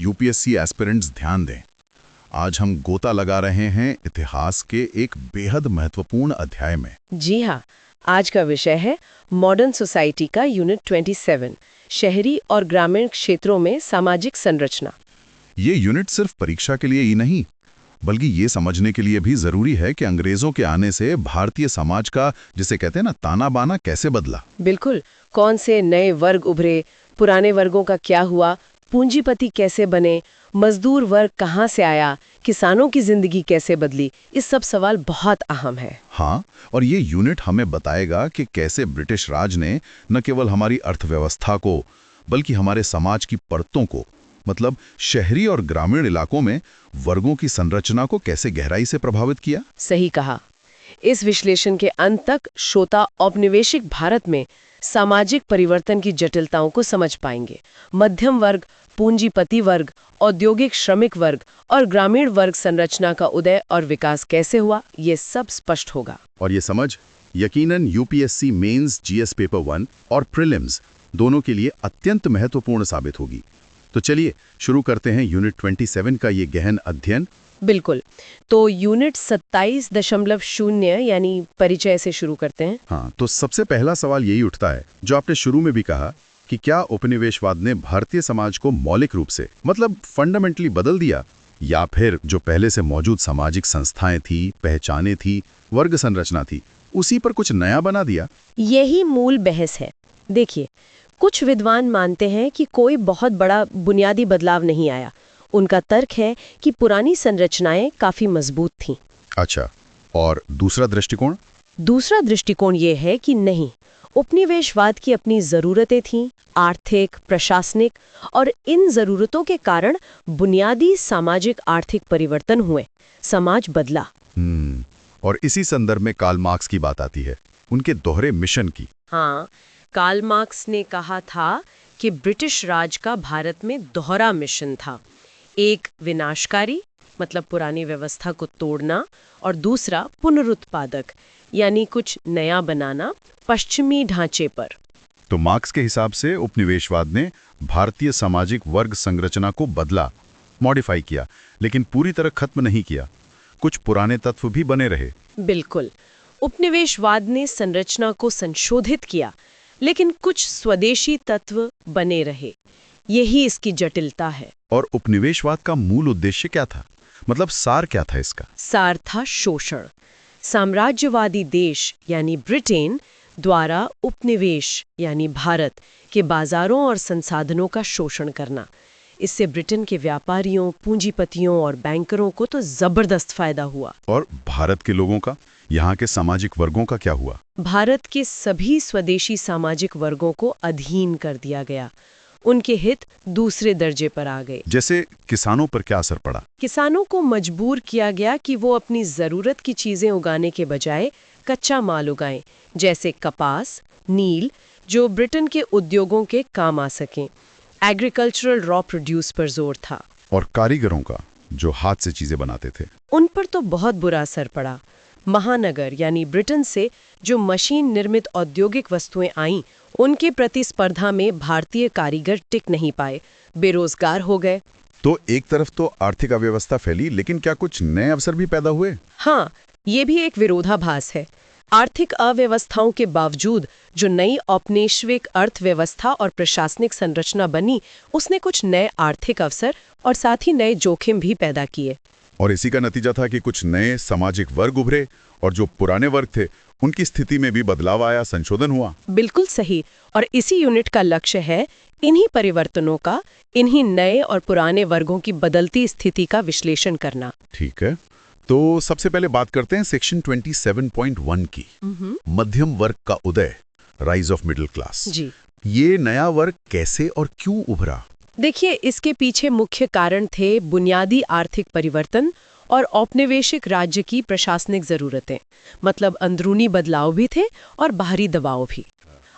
UPSC aspirants ध्यान दें। आज हम गोता लगा रहे हैं इतिहास के एक बेहद महत्वपूर्ण अध्याय में। जी हाँ, आज का विषय है मॉडर्न सोसाइटी का यूनिट 27, शहरी और ग्रामीण क्षेत्रों में सामाजिक संरचना। ये यूनिट सिर्फ परीक्षा के लिए ही नहीं, बल्कि ये समझने के लिए भी जरूरी है कि अंग्रेजों के आने से भारतीय समाज का, जिसे कहते हैं ना, ताना बाना कैसे बदला। बिल्कुल, कौन से नए वर्ग उभरे, पुराने वर्गों का क्या हुआ, पूंजीपति कैसे बने, मजदूर वर्ग कहाँ से आया, किसानों की जिंदगी कैसे बदली, इस सब सवाल बहुत अहम है। हाँ, और ये यूनिट हमें बताएगा कि कैसे ब्रिटिश राज ने न केवल हमारी अर्थव्यवस्था को, बल्कि हमारे समाज की परतों को, मतलब शहरी और ग्रामीण इलाकों में वर्गों की संरचना को कैसे गहराई से प्रभावित किया। सही कहा। इस विश्लेषण के अंत तक श्रोता औपनिवेशिक भारत में सामाजिक परिवर्तन की जटिलताओं को समझ पाएंगे। मध्यम वर्ग, पूंजीपति वर्ग, औद्योगिक श्रमिक वर्ग और ग्रामीण वर्ग संरचना का उदय और विकास कैसे हुआ, ये सब स्पष्ट होगा। और ये समझ यकीनन यूपीएससी मेंस, जीएस पेपर 1 और प्रीलिम्स दोनों के लिए अत्यंत महत्वपूर्ण साबित होगी। तो चलिए शुरू करते हैं यूनिट 27 का ये गहन अध्ययन। बिल्कुल, तो यूनिट 27.0 यानी परिचय से शुरू करते हैं। हाँ, तो सबसे पहला सवाल यही उठता है जो आपने शुरू में भी कहा कि क्या उपनिवेशवाद ने भारतीय समाज को मौलिक रूप से, मतलब फंडामेंटली बदल दिया, या फिर जो पहले से मौजूद सामाजिक संस्थाएं थी, पहचानें थी, वर्ग संरचना थी, उसी पर कुछ नया बना दिया? यही मूल बहस है। देखिए, कुछ विद्वान मानते हैं कि कोई बहुत बड़ा बुनियादी बदलाव नहीं आया। उनका तर्क है कि पुरानी संरचनाएं काफी मजबूत थीं। अच्छा, और दूसरा दृष्टिकोण? दूसरा दृष्टिकोण ये है कि नहीं, उपनिवेशवाद की अपनी जरूरतें थीं, आर्थिक, प्रशासनिक, और इन जरूरतों के कारण बुनियादी सामाजिक आर्थिक परिवर्तन हुए, समाज बदला। और इसी संदर्भ में कार्ल मार्क्स की बात आती है, उनके दोहरे मिशन की। हाँ, कार्ल मार्क्स ने कहा था कि ब्रिटिश राज का भारत में दोहरा मिशन था। एक विनाशकारी, मतलब पुरानी व्यवस्था को तोड़ना, और दूसरा पुनरुत्पादक, यानी कुछ नया बनाना पश्चिमी ढांचे पर। तो मार्क्स के हिसाब से उपनिवेशवाद ने भारतीय सामाजिक वर्ग संरचना को बदला, मॉडिफाई किया, लेकिन पूरी तरह खत्म नहीं किया। कुछ पुराने तत्व भी बने रहे। बिल्कुल, उपनिवेशवाद ने संरचना को संशोधित किया, लेकिन कुछ स्वदेशी तत्व बने रहे। यही इसकी जटिलता है। और उपनिवेशवाद का मूल उद्देश्य क्या था, मतलब सार क्या था इसका? सार था शोषण। साम्राज्यवादी देश यानी ब्रिटेन द्वारा उपनिवेश यानी भारत के बाजारों और संसाधनों का शोषण करना। इससे ब्रिटेन के व्यापारियों, पूंजीपतियों और बैंकरों को तो जबरदस्त फायदा हुआ। और भारत के लोगों का, यहाँ के सामाजिक वर्गों का क्या हुआ? भारत के सभी स्वदेशी सामाजिक वर्गों को अधीन कर दिया गया। उनके हित दूसरे दर्जे पर आ गए। जैसे किसानों पर क्या असर पड़ा? किसानों को मजबूर किया गया कि वो अपनी जरूरत की चीजें उगाने के बजाय कच्चा माल उगाएं, जैसे कपास, नील, जो ब्रिटेन के उद्योगों के काम आ सकें। एग्रीकल्चरल रॉ प्रोड्यूस पर जोर था। और कारीगरों का, जो हाथ से चीजें बनाते थे, उन पर तो बहुत बुरा असर पड़ा। महानगर यानी ब्रिटेन से जो मशीन निर्मित औद्योगिक वस्तुएं आईं, उनके प्रतिस्पर्धा में भारतीय कारीगर टिक नहीं पाए, बेरोजगार हो गए। तो एक तरफ तो आर्थिक अव्यवस्था फैली, लेकिन क्या कुछ नए अवसर भी पैदा हुए? हाँ, ये भी एक विरोधाभास है। आर्थिक अव्यवस्थाओं के बावजूद जो नई औपनिवेशिक अर्थव्यवस्था और प्रशासनिक संरचना बनी, उसने कुछ नए आर्थिक अवसर और साथ ही नए जोखिम भी पैदा किए। और इसी का नतीजा था कि कुछ नए सामाजिक वर्ग उभरे, और जो पुराने वर्ग थे उनकी स्थिति में भी बदलाव आया, संशोधन हुआ। बिल्कुल सही। और इसी यूनिट का लक्ष्य है इन्हीं परिवर्तनों का, इन्हीं नए और पुराने वर्गों की बदलती स्थिति का विश्लेषण करना। ठीक है, तो सबसे पहले बात करते हैं सेक्शन 27.1 की, मध्यम वर्ग का उदय, राइज ऑफ मिडिल क्लास। जी, ये नया वर्ग कैसे और क्यों उभरा? देखिए, इसके पीछे मुख्य कारण थे बुनियादी आर्थिक परिवर्तन और औपनिवेशिक राज्य की प्रशासनिक जरूरतें, मतलब अंदरूनी बदलाव भी थे और बाहरी दबाव भी।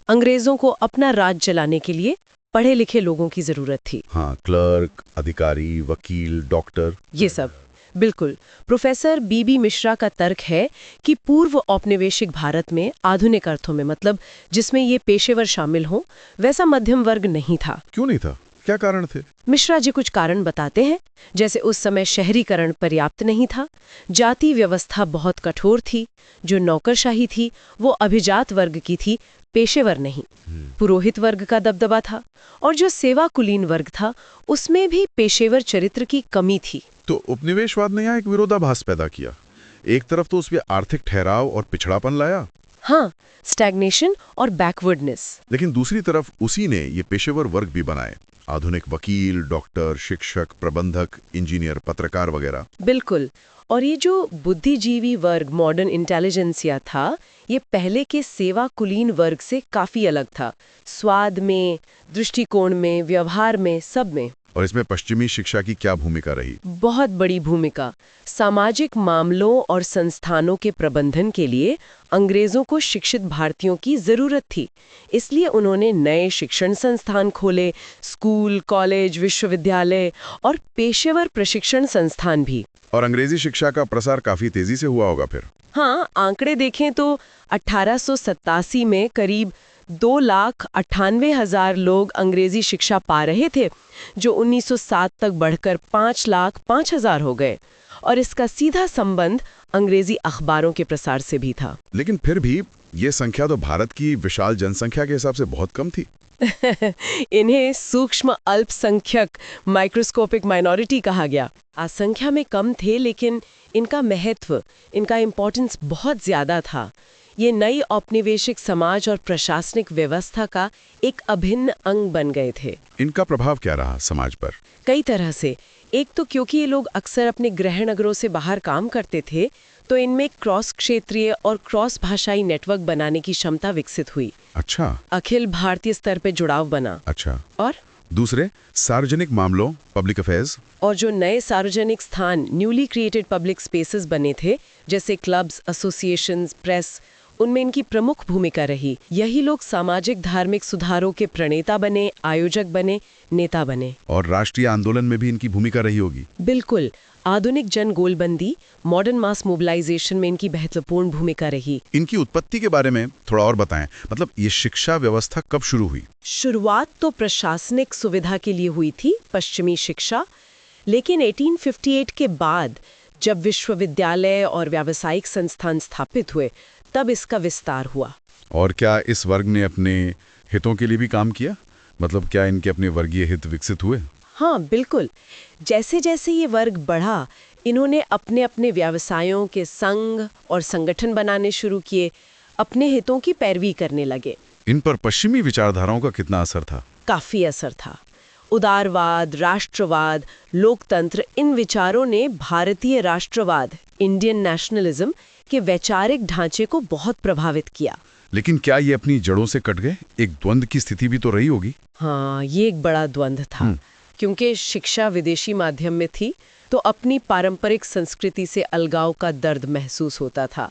अंग्रेजों को अपना राज चलाने के लिए पढ़े लिखे लोगों की जरूरत थी। हाँ, क्लर्क, अधिकारी, वकील, डॉक्टर, ये सब। बिल्कुल। प्रोफेसर बीबी मिश्रा का तर्क है कि पूर्व औपनिवेशिक भारत में आधुनिक अर्थों में, मतलब जिसमें ये पेशेवर शामिल हों, वैसा मध्यम वर्ग नहीं था। क्यों नहीं था? क्या कारण थे? मिश्रा जी कुछ कारण बताते हैं, जैसे उस समय शहरीकरण पर्याप्त नहीं था, जाति व्यवस्था बहुत कठोर थी, जो नौकरशाही थी वो अभिजात वर्ग की थी, पेशेवर नहीं। पुरोहित वर्ग का दबदबा था, और जो सेवा कुलीन वर्ग था उसमें भी पेशेवर चरित्र की कमी थी। तो उपनिवेशवाद ने यहाँ एक विरोधाभास पैदा किया। एक तरफ तो उसमें आर्थिक ठहराव और पिछड़ापन लाया, हाँ, स्टैग्नेशन और बैकवर्डनेस। लेकिन दूसरी तरफ उसी ने ये पेशेवर वर्ग भी बनाए, आधुनिक वकील, डॉक्टर, शिक्षक, प्रबंधक, इंजीनियर, पत्रकार वगैरह। बिल्कुल। और ये जो बुद्धिजीवी वर्ग, मॉडर्न इंटेलिजेंसिया था, ये पहले के सेवा कुलीन वर्ग से काफी अलग था, स्वाद में, दृष्टिकोण में, व्यवहार में, सब में। और इसमें पश्चिमी शिक्षा की क्या भूमिका रही? बहुत बड़ी भूमिका। सामाजिक मामलों और संस्थानों के प्रबंधन के लिए अंग्रेजों को शिक्षित भारतीयों की जरूरत थी, इसलिए उन्होंने नए शिक्षण संस्थान खोले, स्कूल, कॉलेज, विश्वविद्यालय और पेशेवर प्रशिक्षण संस्थान भी। और अंग्रेजी शिक्षा का प्रसार काफी तेजी से हुआ होगा फिर। हाँ, आंकड़े देखें तो 1887 में करीब 2,98,000 लोग अंग्रेजी शिक्षा पा रहे थे, जो 1907 तक बढ़कर 5,05,000 हो गए, और इसका सीधा संबंध अंग्रेजी अखबारों के प्रसार से भी था। लेकिन फिर भी ये संख्या तो भारत की विशाल जनसंख्या के हिसाब से बहुत कम थी। इन्हें सूक्ष्म अल्पसंख्यक, माइक्रोस्कोपिक माइनॉरिटी कहा गया। संख्या में कम थे, लेकिन इनका महत्व, इनका इम्पोर्टेंस बहुत ज्यादा था। ये नई औपनिवेशिक समाज और प्रशासनिक व्यवस्था का एक अभिन्न अंग बन गए थे। इनका प्रभाव क्या रहा समाज पर? कई तरह से। एक तो क्योंकि ये लोग अक्सर अपने गृह नगरों से बाहर काम करते थे, तो इनमें क्रॉस क्षेत्रीय और क्रॉस भाषाई नेटवर्क बनाने की क्षमता विकसित हुई। अच्छा। अखिल भारतीय स्तर पे जुड़ाव बना। अच्छा। और दूसरे, सार्वजनिक मामलों, पब्लिक अफेयर्स। और जो नए सार्वजनिक स्थान, न्यूली क्रिएटेड पब्लिक स्पेसेस बने थे, जैसे क्लब्स, एसोसिएशंस, प्रेस, उनमें इनकी प्रमुख भूमिका रही। यही लोग सामाजिक धार्मिक सुधारों के प्रणेता बने, आयोजक बने, नेता बने। और राष्ट्रीय आंदोलन में भी इनकी भूमिका रही होगी। बिल्कुल। आधुनिक जन गोलबंदी, मॉडर्न मास मोबिलाइजेशन में इनकी महत्वपूर्ण भूमिका रही। इनकी उत्पत्ति के बारे में थोड़ा और बताएं, मतलब ये शिक्षा व्यवस्था कब शुरू हुई? शुरुआत तो प्रशासनिक सुविधा के लिए हुई थी, पश्चिमी शिक्षा, लेकिन 1858 के बाद जब विश्वविद्यालय और व्यावसायिक संस्थान स्थापित हुए, तब इसका विस्तार हुआ। और क्या इस वर्ग ने अपने हितों के लिए भी काम किया? मतलब क्या इनके अपने वर्गीय हित विकसित हुए? हाँ, बिल्कुल। जैसे जैसे ये वर्ग बढ़ा, इन्होंने अपने अपने व्यवसायों के संघ और संगठन बनाने शुरू किए, अपने हितों की पैरवी करने लगे। इन पर पश्चिमी विचारधाराओं का कितना असर था? काफी असर था। उदारवाद, राष्ट्रवाद, लोकतंत्र, इन विचारों ने भारतीय राष्ट्रवाद, इंडियन नेशनलिज्म के वैचारिक ढांचे को बहुत प्रभावित किया। लेकिन क्या ये अपनी जड़ों से कट गए? एक द्वंद्व की स्थिति भी तो रही होगी। हाँ, ये एक बड़ा द्वंद्व था, क्योंकि शिक्षा विदेशी माध्यम में थी, तो अपनी पारंपरिक संस्कृति से अलगाव का दर्द महसूस होता था।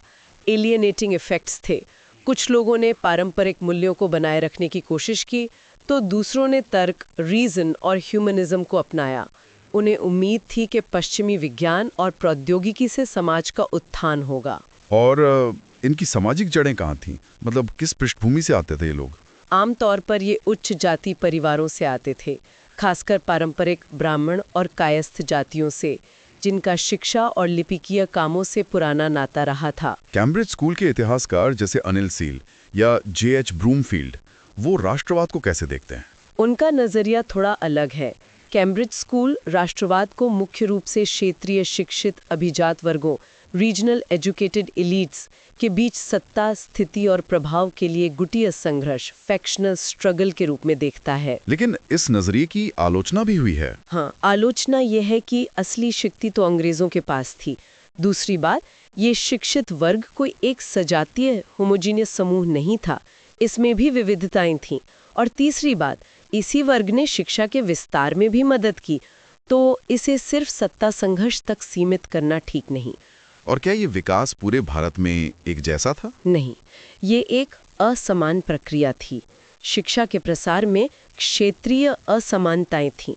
एलियनेटिंग इफेक्ट्स थे। कुछ लोगों ने पारंपरिक मूल्यों को बनाए रखने की कोशिश की, तो दूसरों ने तर्क, रीजन और ह्यूमनिज्म को अपनाया। उन्हें उम्मीद थी कि पश्चिमी विज्ञान और प्रौद्योगिकी से समाज का उत्थान होगा। और इनकी सामाजिक जड़ें कहाँ थीं? मतलब किस पृष्ठभूमि से आते थे ये लोग? आमतौर पर ये उच्च जाति परिवारों से आते थे, खासकर पारंपरिक ब्राह्मण और कायस्थ जातियों से, जिनका शिक्षा और लिपिकीय कामों से पुराना नाता रहा था। कैम्ब्रिज स्कूल के इतिहासकार जैसे अनिल सील या J.H. ब्रूमफील्ड, वो राष्ट्रवाद को कैसे देखते हैं? उनका नजरिया थोड़ा अलग है। कैम्ब्रिज स्कूल राष्ट्रवाद को मुख्य रूप से क्षेत्रीय शिक्षित अभिजात वर्गों, रीजनल एजुकेटेड एलिट्स के बीच सत्ता, स्थिति और प्रभाव के लिए गुटिया संघर्ष, फैक्शनल स्ट्रगल के रूप में देखता है। लेकिन इस नजरिए की आलोचना भी हुई है। हाँ, आलोचना यह है कि असली शक्ति तो अंग्रेजों के पास थी। दूसरी बात, ये शिक्षित वर्ग कोई एक सजातीय होमोजीनियस समूह नहीं था, इसमें भी विविधताएं थीं। और तीसरी बात, इसी वर्ग ने शिक्षा के विस्तार में भी मदद की, तो इसे सिर्फ सत्ता संघर्ष तक सीमित करना ठीक नहीं। और क्या ये विकास पूरे भारत में एक जैसा था? नहीं, ये एक असमान प्रक्रिया थी। शिक्षा के प्रसार में क्षेत्रीय असमानताएं थीं।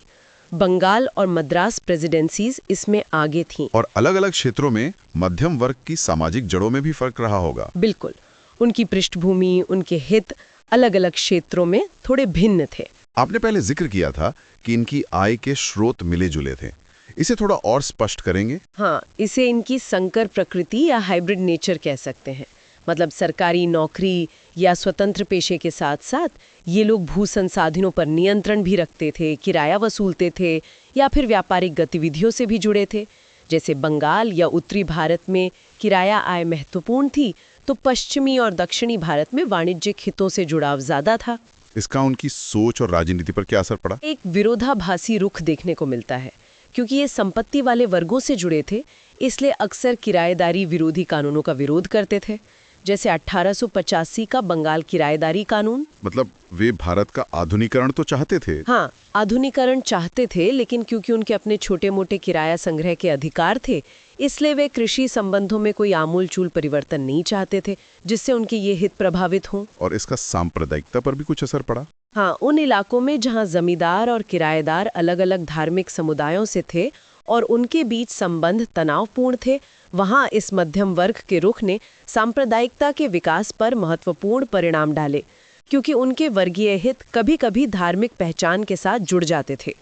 बंगाल और मद्रास प्रेसिडेंसीज इसमें आगे थीं। और अलग-अलग क्षेत्रों में मध्यम वर्ग की सामाजिक जड़ों में भी फर्क रहा होगा। बिल्कुल। उनकी पृष्ठभूमि, उनके हित अलग अलग क्षेत्रों में थोड़े भिन्न थे। आपने पहले जिक्र किया था कि इनकी आय के स्रोत मिले जुले थे। इसे थोड़ा और स्पष्ट करेंगे? हाँ, इसे इनकी संकर प्रकृति या हाइब्रिड नेचर कह सकते हैं। मतलब सरकारी नौकरी या स्वतंत्र पेशे के साथ साथ ये लोग भू संसाधनों पर नियंत्रण भी रखते थे, किराया वसूलते थे या फिर व्यापारिक गतिविधियों से भी जुड़े थे। जैसे बंगाल या उत्तरी भारत में किराया आय महत्वपूर्ण थी, तो पश्चिमी और दक्षिणी भारत में वाणिज्यिक हितों से जुड़ाव ज्यादा था। इसका उनकी सोच और राजनीति पर क्या असर पड़ा? एक विरोधाभासी रुख देखने को मिलता है। क्योंकि ये संपत्ति वाले वर्गों से जुड़े थे, इसलिए अक्सर किराएदारी विरोधी कानूनों का विरोध करते थे। जैसे 1885 का बंगाल किराएदारी कानून। मतलब वे भारत का आधुनिकरण तो चाहते थे। हाँ, आधुनिकरण चाहते थे, लेकिन क्योंकि उनके अपने छोटे मोटे किराया संग्रह के अधिकार थे, इसलिए वे कृषि संबंधों में कोई आमूलचूल परिवर्तन नहीं चाहते थे, जिससे उनके ये हित प्रभावित हों। और इसका सांप्रदायिकता पर भी कुछ असर पड़ा? हाँ, उन इलाकों में जहाँ जमींदार और किराएदार अलग अलग धार्मिक समुदायों से थे और उनके बीच संबंध तनावपूर्ण थे, वहाँ इस मध्यम वर्ग के रुख ने सांप्रदायिकता के विकास पर महत्वपूर्ण परिणाम डाले, क्योंकि उनके वर्गीय हित कभी-कभी धार्मिक पहचान के साथ जुड़ जाते थे।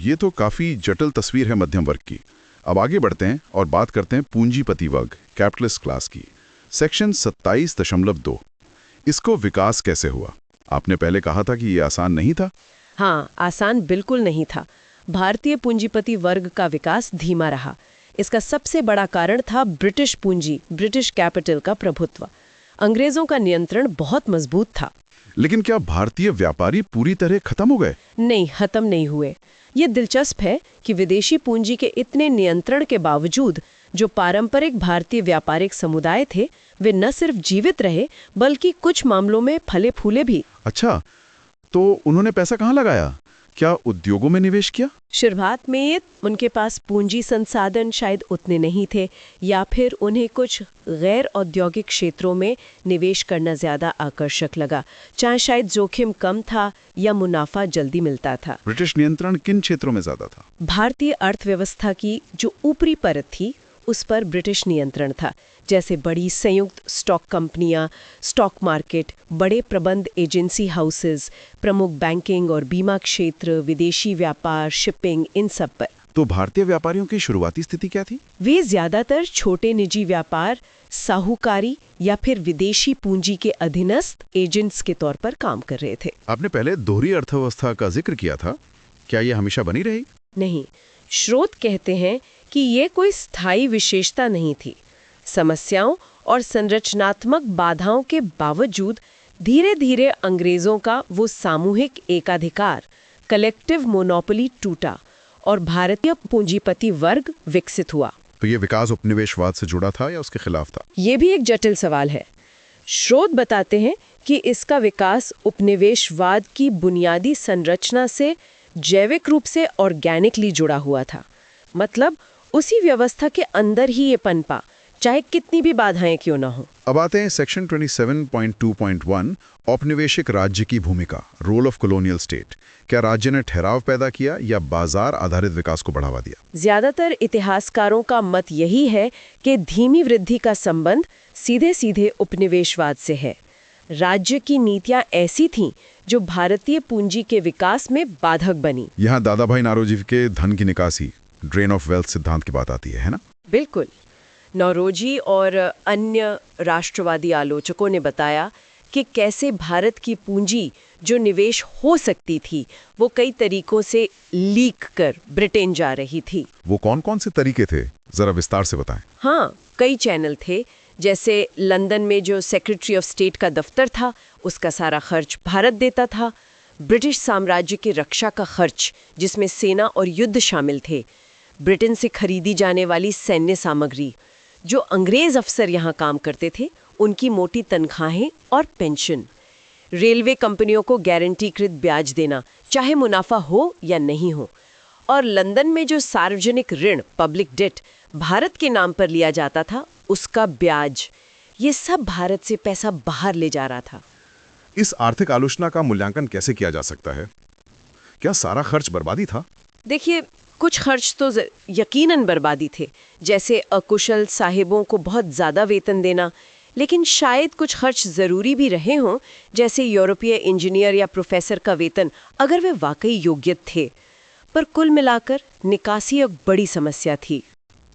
ये तो काफी जटिल तस्वीर है मध्यम वर्ग की। अब आगे बढ़ते हैं और बात करते हैं पूंजीपति वर्ग, कैपिटलिस्ट क्लास की। सेक्शन 27.2, इसको विकास कैसे हुआ? आपने पहले कहा था कि ये आसान नहीं था। हाँ, आसान बिल्कुल नहीं था। भारतीय पूंजीपति वर्ग का विकास धीमा रहा। इसका सबसे बड़ा कारण था ब्रिटिश पूंजी, ब्रिटिश कैपिटल का प्रभुत्व। अंग्रेजों का नियंत्रण बहुत मजबूत था। लेकिन क्या भारतीय व्यापारी पूरी तरह खत्म हो गए? नहीं, खत्म नहीं हुए। ये दिलचस्प है कि विदेशी पूंजी के इतने नियंत्रण के बावजूद जो पारंपरिक भारतीय व्यापारिक समुदाय थे, वे न सिर्फ जीवित रहे बल्कि कुछ मामलों में फले फूले भी। अच्छा, तो उन्होंने पैसा कहाँ लगाया? क्या उद्योगों में निवेश किया? शुरुआत में उनके पास पूंजी संसाधन शायद उतने नहीं थे, या फिर उन्हें कुछ गैर औद्योगिक क्षेत्रों में निवेश करना ज्यादा आकर्षक लगा, चाहे शायद जोखिम कम था या मुनाफा जल्दी मिलता था। ब्रिटिश नियंत्रण किन क्षेत्रों में ज्यादा था? भारतीय अर्थव्यवस्था की जो ऊपरी परत थी उस पर ब्रिटिश नियंत्रण था, जैसे बड़ी संयुक्त स्टॉक कंपनियां, स्टॉक मार्केट, बड़े प्रबंध एजेंसी हाउसेस, प्रमुख बैंकिंग और बीमा क्षेत्र, विदेशी व्यापार, शिपिंग, इन सब पर। तो भारतीय व्यापारियों की शुरुआती स्थिति क्या थी? वे ज्यादातर छोटे निजी व्यापार, साहूकारी या फिर विदेशी पूंजी के अधीनस्थ एजेंट्स के तौर पर काम कर रहे थे। आपने पहले दोहरी अर्थव्यवस्था का जिक्र किया था, क्या ये हमेशा बनी रही? नहीं, स्रोत कहते हैं कि ये कोई स्थायी विशेषता नहीं थी। समस्याओं और संरचनात्मक बाधाओं के बावजूद धीरे धीरे अंग्रेजों का वो सामूहिक एकाधिकार, कलेक्टिव मोनोपोली टूटा और भारतीय पूंजीपति वर्ग विकसित हुआ। तो ये विकास उपनिवेशवाद से जुड़ा था या उसके खिलाफ था? ये भी एक जटिल सवाल है। स्रोत बताते हैं कि इसका विकास उपनिवेशवाद की बुनियादी संरचना से जैविक रूप से ऑर्गेनिकली जुड़ा हुआ था। मतलब उसी व्यवस्था के अंदर ही ये पनपा, चाहे कितनी भी बाधाएं क्यों ना हो। अब आते हैं सेक्शन 27.2.1, औपनिवेशिक राज्य की भूमिका, रोल ऑफ कॉलोनियल स्टेट। क्या राज्य ने ठहराव पैदा किया या बाजार आधारित विकास को बढ़ावा दिया? ज्यादातर इतिहासकारों का मत यही है कि धीमी वृद्धि का संबंध सीधे सीधे उपनिवेशवाद से है। राज्य की नीतियां ऐसी थीं जो भारतीय पूंजी के विकास में बाधक बनी। यहाँ दादा भाई नारोजी के धन की निकासी, ड्रेन ऑफ वेल्थ सिद्धांत की बात आती है ना? बिल्कुल। नौरोजी और अन्य राष्ट्रवादी आलोचकों ने बताया कि कैसे भारत की पूंजी जो निवेश हो सकती थी वो कई तरीकों से लीक कर ब्रिटेन जा रही थी। वो कौन कौन से तरीके थे, जरा विस्तार से बताएं। हाँ, कई चैनल थे। जैसे लंदन में जो सेक्रेटरी ऑफ स्टेट का दफ्तर था, उसका सारा खर्च भारत देता था। ब्रिटिश साम्राज्य की रक्षा का खर्च, जिसमें सेना और युद्ध शामिल थे। ब्रिटेन से खरीदी जाने वाली सैन्य सामग्री, जो अंग्रेज अफसर यहाँ काम करते थे, उनकी मोटी तनख्वाहें और पेंशन। रेलवे कंपनियों को गारंटीकृत ब्याज देना, चाहे मुनाफा हो या नहीं हो। और लंदन में जो सार्वजनिक ऋण, पब्लिक डेट, भारत के नाम पर लिया जाता था, उसका ब्याज, ये सब भारत से पैसा बाहर ले जा रहा था। इस आर्थिक आलोचना का मूल्यांकन कैसे किया जा सकता है? क्या सारा खर्च बर्बादी था? देखिए, कुछ खर्च तो यकीनन बर्बादी थे, जैसे अकुशल साहिबों को बहुत ज़्यादा वेतन देना। लेकिन शायद कुछ खर्च जरूरी भी रहे हों, जैसे यूरोपीय इंजीनियर या प्रोफेसर का वेतन, अगर वे वाकई योग्य थे। पर कुल मिलाकर निकासी एक बड़ी समस्या थी।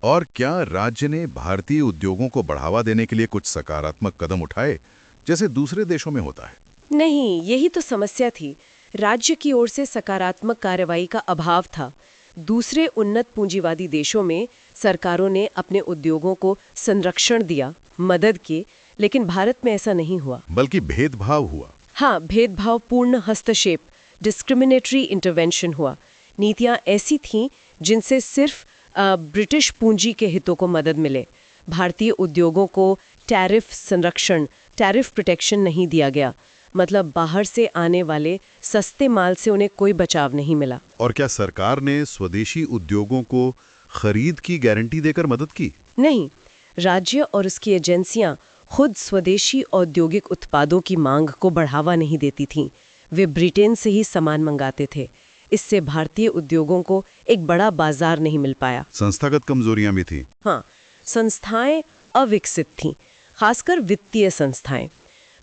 और क्या राज्य ने भारतीय उद्योगों को बढ़ावा देने के लिए कुछ सकारात्मक कदम उठाए, जैसे दूसरे देशों में होता है? नहीं, यही तो समस्या थी। राज्य की ओर से सकारात्मक कार्रवाई का अभाव था। दूसरे उन्नत पूंजीवादी देशों में सरकारों ने अपने उद्योगों को संरक्षण दिया, मदद की, लेकिन भारत में ऐसा नहीं हुआ। बल्कि भेदभाव हुआ। हाँ, भेदभावपूर्ण हस्तक्षेप, डिस्क्रिमिनेटरी इंटरवेंशन हुआ। नीतियां ऐसी थीं जिनसे सिर्फ ब्रिटिश पूंजी के हितों को मदद मिले। भारतीय उद्योगों को टैरिफ संरक्षण, टैरिफ प्रोटेक्शन नहीं दिया गया। मतलब बाहर से आने वाले सस्ते माल से उन्हें कोई बचाव नहीं मिला। और क्या सरकार ने स्वदेशी उद्योगों को खरीद की गारंटी देकर मदद की? नहीं, राज्य और उसकी एजेंसियां खुद स्वदेशी औद्योगिक उत्पादों की मांग को बढ़ावा नहीं देती थीं। वे ब्रिटेन से ही सामान मंगाते थे। इससे भारतीय उद्योगों को एक बड़ा बाजार नहीं मिल पाया। संस्थागत कमजोरियां भी थी। हाँ, संस्थाएं अविकसित थीं, खासकर वित्तीय संस्थाएं।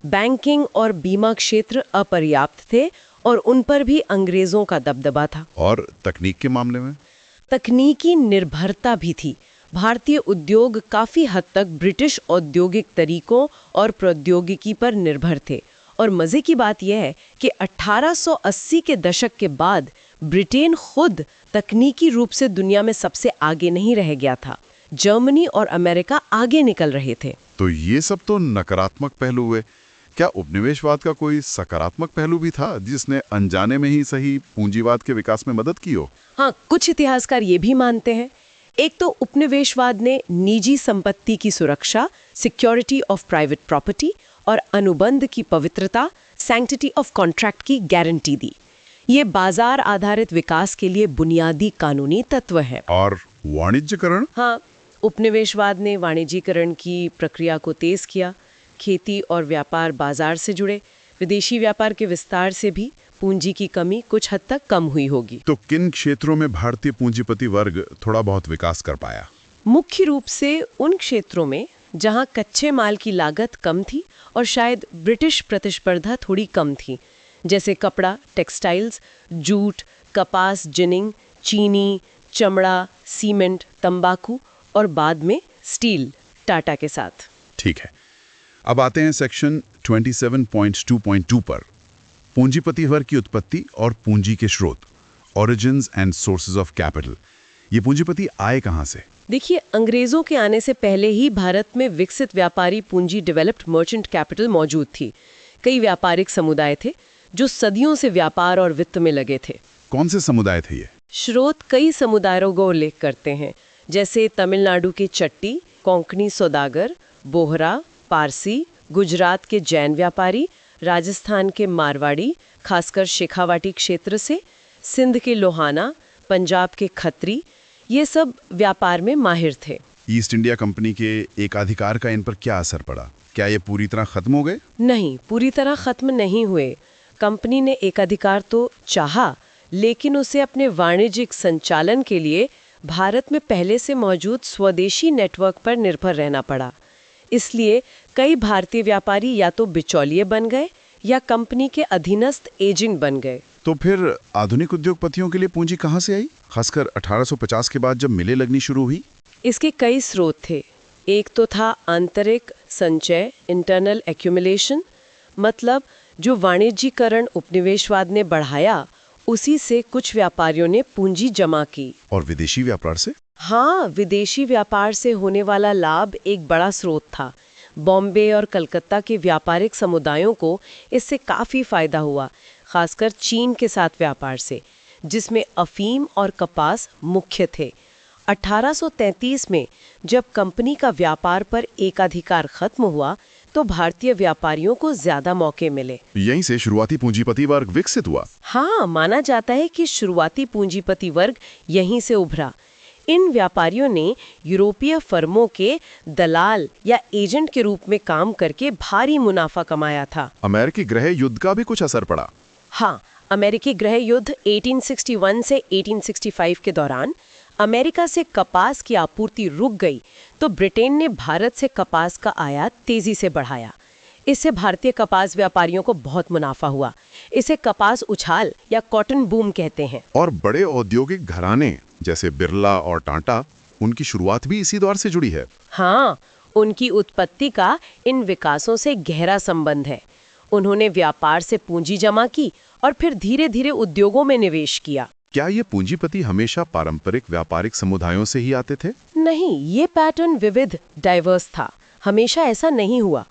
बैंकिंग और बीमा क्षेत्र अपर्याप्त थे और उन पर भी अंग्रेजों का दबदबा था। और तकनीक के मामले में? तकनीकी निर्भरता भी थी। भारतीय उद्योग काफी हद तक ब्रिटिश औद्योगिक तरीकों और प्रौद्योगिकी पर निर्भर थे। और मजे की बात यह है कि 1880 के दशक के बाद ब्रिटेन खुद तकनीकी रूप से दुनिया में सबसे आगे नहीं रह गया था। जर्मनी और अमेरिका आगे निकल रहे थे। तो ये सब तो नकारात्मक पहलू हुए। क्या उपनिवेशवाद का कोई सकारात्मक पहलू भी था जिसने अनजाने में ही सही पूंजीवाद के विकास में मदद की हो? हाँ, कुछ इतिहासकार ये भी मानते हैं। एक तो उपनिवेशवाद ने निजी संपत्ति की सुरक्षा, सिक्योरिटी ऑफ प्राइवेट प्रॉपर्टी और अनुबंध की पवित्रता, सैंक्टिटी ऑफ कॉन्ट्रैक्ट की गारंटी दी। ये बाजार आधारित विकास के लिए बुनियादी कानूनी तत्व है। और वाणिज्यकरण? हाँ, उपनिवेशवाद ने वाणिज्यीकरण की प्रक्रिया को तेज किया। खेती और व्यापार बाजार से जुड़े। विदेशी व्यापार के विस्तार से भी पूंजी की कमी कुछ हद तक कम हुई होगी। तो किन क्षेत्रों में भारतीय पूंजीपति वर्ग थोड़ा बहुत विकास कर पाया? मुख्य रूप से उन क्षेत्रों में जहां कच्चे माल की लागत कम थी और शायद ब्रिटिश प्रतिस्पर्धा थोड़ी कम थी, जैसे कपड़ा, टेक्सटाइल्स, जूट, कपास, जिनिंग, चीनी, चमड़ा, सीमेंट, तंबाकू और बाद में स्टील, टाटा के साथ। ठीक है, अब आते हैं सेक्शन 27.2.2 पर। पूंजीपति वर्ग की उत्पत्ति और पूंजी के स्रोत, origins and sources of capital. ये पूंजीपति आए कहां से? देखिए, अंग्रेजों के आने से पहले ही भारत में विकसित व्यापारी पूंजी, डेवलप्ड मर्चेंट कैपिटल मौजूद थी। कई व्यापारिक समुदाय थे जो सदियों से व्यापार और वित्त में लगे थे। कौन से समुदाय थे ये? स्रोत कई समुदायों को उल्लेख करते हैं, जैसे तमिलनाडु के चट्टी, कोंकणी सौदागर, बोहरा, पारसी, गुजरात के जैन व्यापारी, राजस्थान के मारवाड़ी, खासकर शेखावाटी क्षेत्र से, सिंध के लोहाना, पंजाब के खत्री, ये सब व्यापार में माहिर थे। ईस्ट इंडिया कंपनी के एकाधिकार का इन पर क्या असर पड़ा? क्या ये पूरी तरह खत्म हो गए? नहीं, पूरी तरह खत्म नहीं हुए। कंपनी ने एकाधिकार तो चाहा, लेकिन उसे अपने वाणिज्यिक संचालन के लिए भारत में पहले से मौजूद स्वदेशी नेटवर्क पर निर्भर रहना पड़ा। इसलिए कई भारतीय व्यापारी या तो बिचौलिए बन गए या कंपनी के अधीनस्थ एजेंट बन गए। तो फिर आधुनिक उद्योगपतियों के लिए पूंजी कहां से आई, खासकर 1850 के बाद जब मिलें लगनी शुरू हुई? इसके कई स्रोत थे। एक तो था आंतरिक संचय, इंटरनल एक्यूमुलेशन, मतलब जो वाणिज्यीकरण उपनिवेशवाद ने बढ़ाया, उसी से कुछ व्यापारियों ने पूंजी जमा की। और विदेशी व्यापार से? हाँ, विदेशी व्यापार से होने वाला लाभ एक बड़ा स्रोत था। बॉम्बे और कलकत्ता के व्यापारिक समुदायों को इससे काफी फायदा हुआ, खासकर चीन के साथ व्यापार से, जिसमें अफीम और कपास मुख्य थे। 1833 में जब कंपनी का व्यापार पर एकाधिकार खत्म हुआ, तो भारतीय व्यापारियों को ज्यादा मौके मिले। यहीं से शुरुआती पूंजीपति वर्ग विकसित हुआ। हाँ, माना जाता है कि शुरुआती पूंजीपति वर्ग यहीं से उभरा। इन व्यापारियों ने यूरोपीय फर्मों के दलाल या एजेंट के रूप में काम करके भारी मुनाफा कमाया था। अमेरिकी गृह युद्ध का भी कुछ असर पड़ा? हाँ, अमेरिकी गृह युद्ध 1861 से 1865 के दौरान अमेरिका से कपास की आपूर्ति रुक गई तो ब्रिटेन ने भारत से कपास का आयात तेजी से बढ़ाया। इससे भारतीय कपास व्यापारियों को बहुत मुनाफा हुआ। इसे कपास उछाल या कॉटन बूम कहते हैं। और बड़े औद्योगिक घराने जैसे बिरला और टाटा, उनकी शुरुआत भी इसी दौर से जुड़ी है। हाँ, उनकी उत्पत्ति का इन विकासों से गहरा संबंध है। उन्होंने व्यापार से पूंजी जमा की और फिर धीरे धीरे उद्योगों में निवेश किया। क्या ये पूंजीपति हमेशा पारंपरिक व्यापारिक समुदायों से ही आते थे? नहीं, ये पैटर्न विविध, डाइवर्स था। हमेशा ऐसा नहीं हुआ।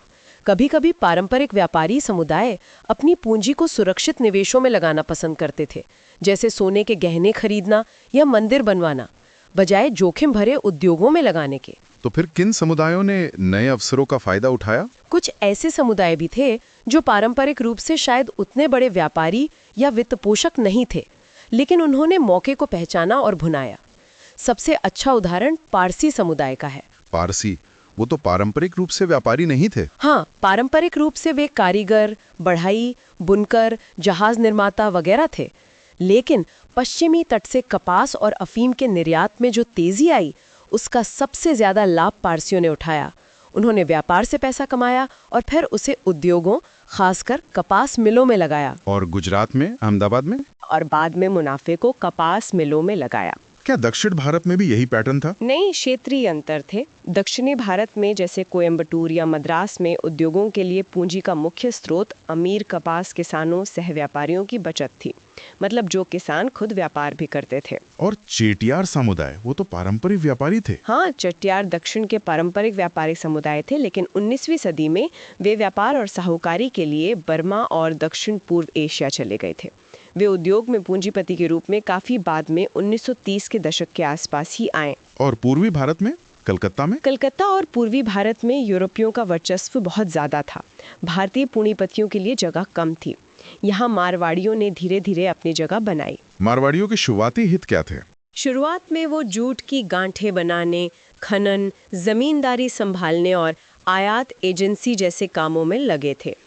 कभी कभी पारंपरिक व्यापारी समुदाय अपनी पूंजी को सुरक्षित निवेशों में लगाना पसंद करते थे, जैसे सोने के गहने खरीदना या मंदिर बनवाना, बजाय जोखिम भरे उद्योगों में लगाने के। तो फिर किन समुदायों ने नए अवसरों का फायदा उठाया? कुछ ऐसे समुदाय भी थे जो पारंपरिक रूप से शायद उतने बड़े व्यापारी या वित्तपोषक नहीं थे, लेकिन उन्होंने मौके को पहचाना और भुनाया। सबसे अच्छा उदाहरण पारसी समुदाय का है। पारसी, वो तो पारंपरिक रूप से व्यापारी नहीं थे। हाँ, पारंपरिक रूप से वे कारीगर, बढ़ई, बुनकर, जहाज निर्माता वगैरह थे। लेकिन पश्चिमी तट से कपास और अफीम के निर्यात में जो तेजी आई, उसका सबसे ज्यादा लाभ पारसियों ने उठाया। उन्होंने व्यापार से पैसा कमाया और फिर उसे उद्योगों, खासकर कपास मिलों में लगाया। और गुजरात में, अहमदाबाद में? और बाद में मुनाफे को कपास मिलों में लगाया। क्या दक्षिण भारत में भी यही पैटर्न था? नई क्षेत्रीय अंतर थे। दक्षिणी भारत में जैसे कोयम्बटूर या मद्रास में उद्योगों के लिए पूंजी का मुख्य स्रोत अमीर कपास किसानों, सह व्यापारियों की बचत थी। मतलब जो किसान खुद व्यापार भी करते थे। और चेटियार समुदाय, वो तो पारंपरिक व्यापारी थे। हाँ, चेटियार दक्षिण के पारंपरिक व्यापारिक समुदाय थे, लेकिन 19वीं सदी में वे व्यापार और साहूकारी के लिए बर्मा और दक्षिण पूर्व एशिया चले गए थे। वे उद्योग में पूंजीपति के रूप में काफी बाद में 1930 के दशक के आसपास ही आए। और पूर्वी भारत में, कलकत्ता में? कलकत्ता और पूर्वी भारत में यूरोपियों का वर्चस्व बहुत ज्यादा था। भारतीय पूंजीपतियों के लिए जगह कम थी। यहाँ मारवाड़ियों ने धीरे धीरे अपनी जगह बनाई। मारवाड़ियों के शुरुआती हित क्या थे? शुरुआत में वो जूट की गांठें बनाने, खनन, जमींदारी संभालने और आयात एजेंसी जैसे कामों में लगे थे।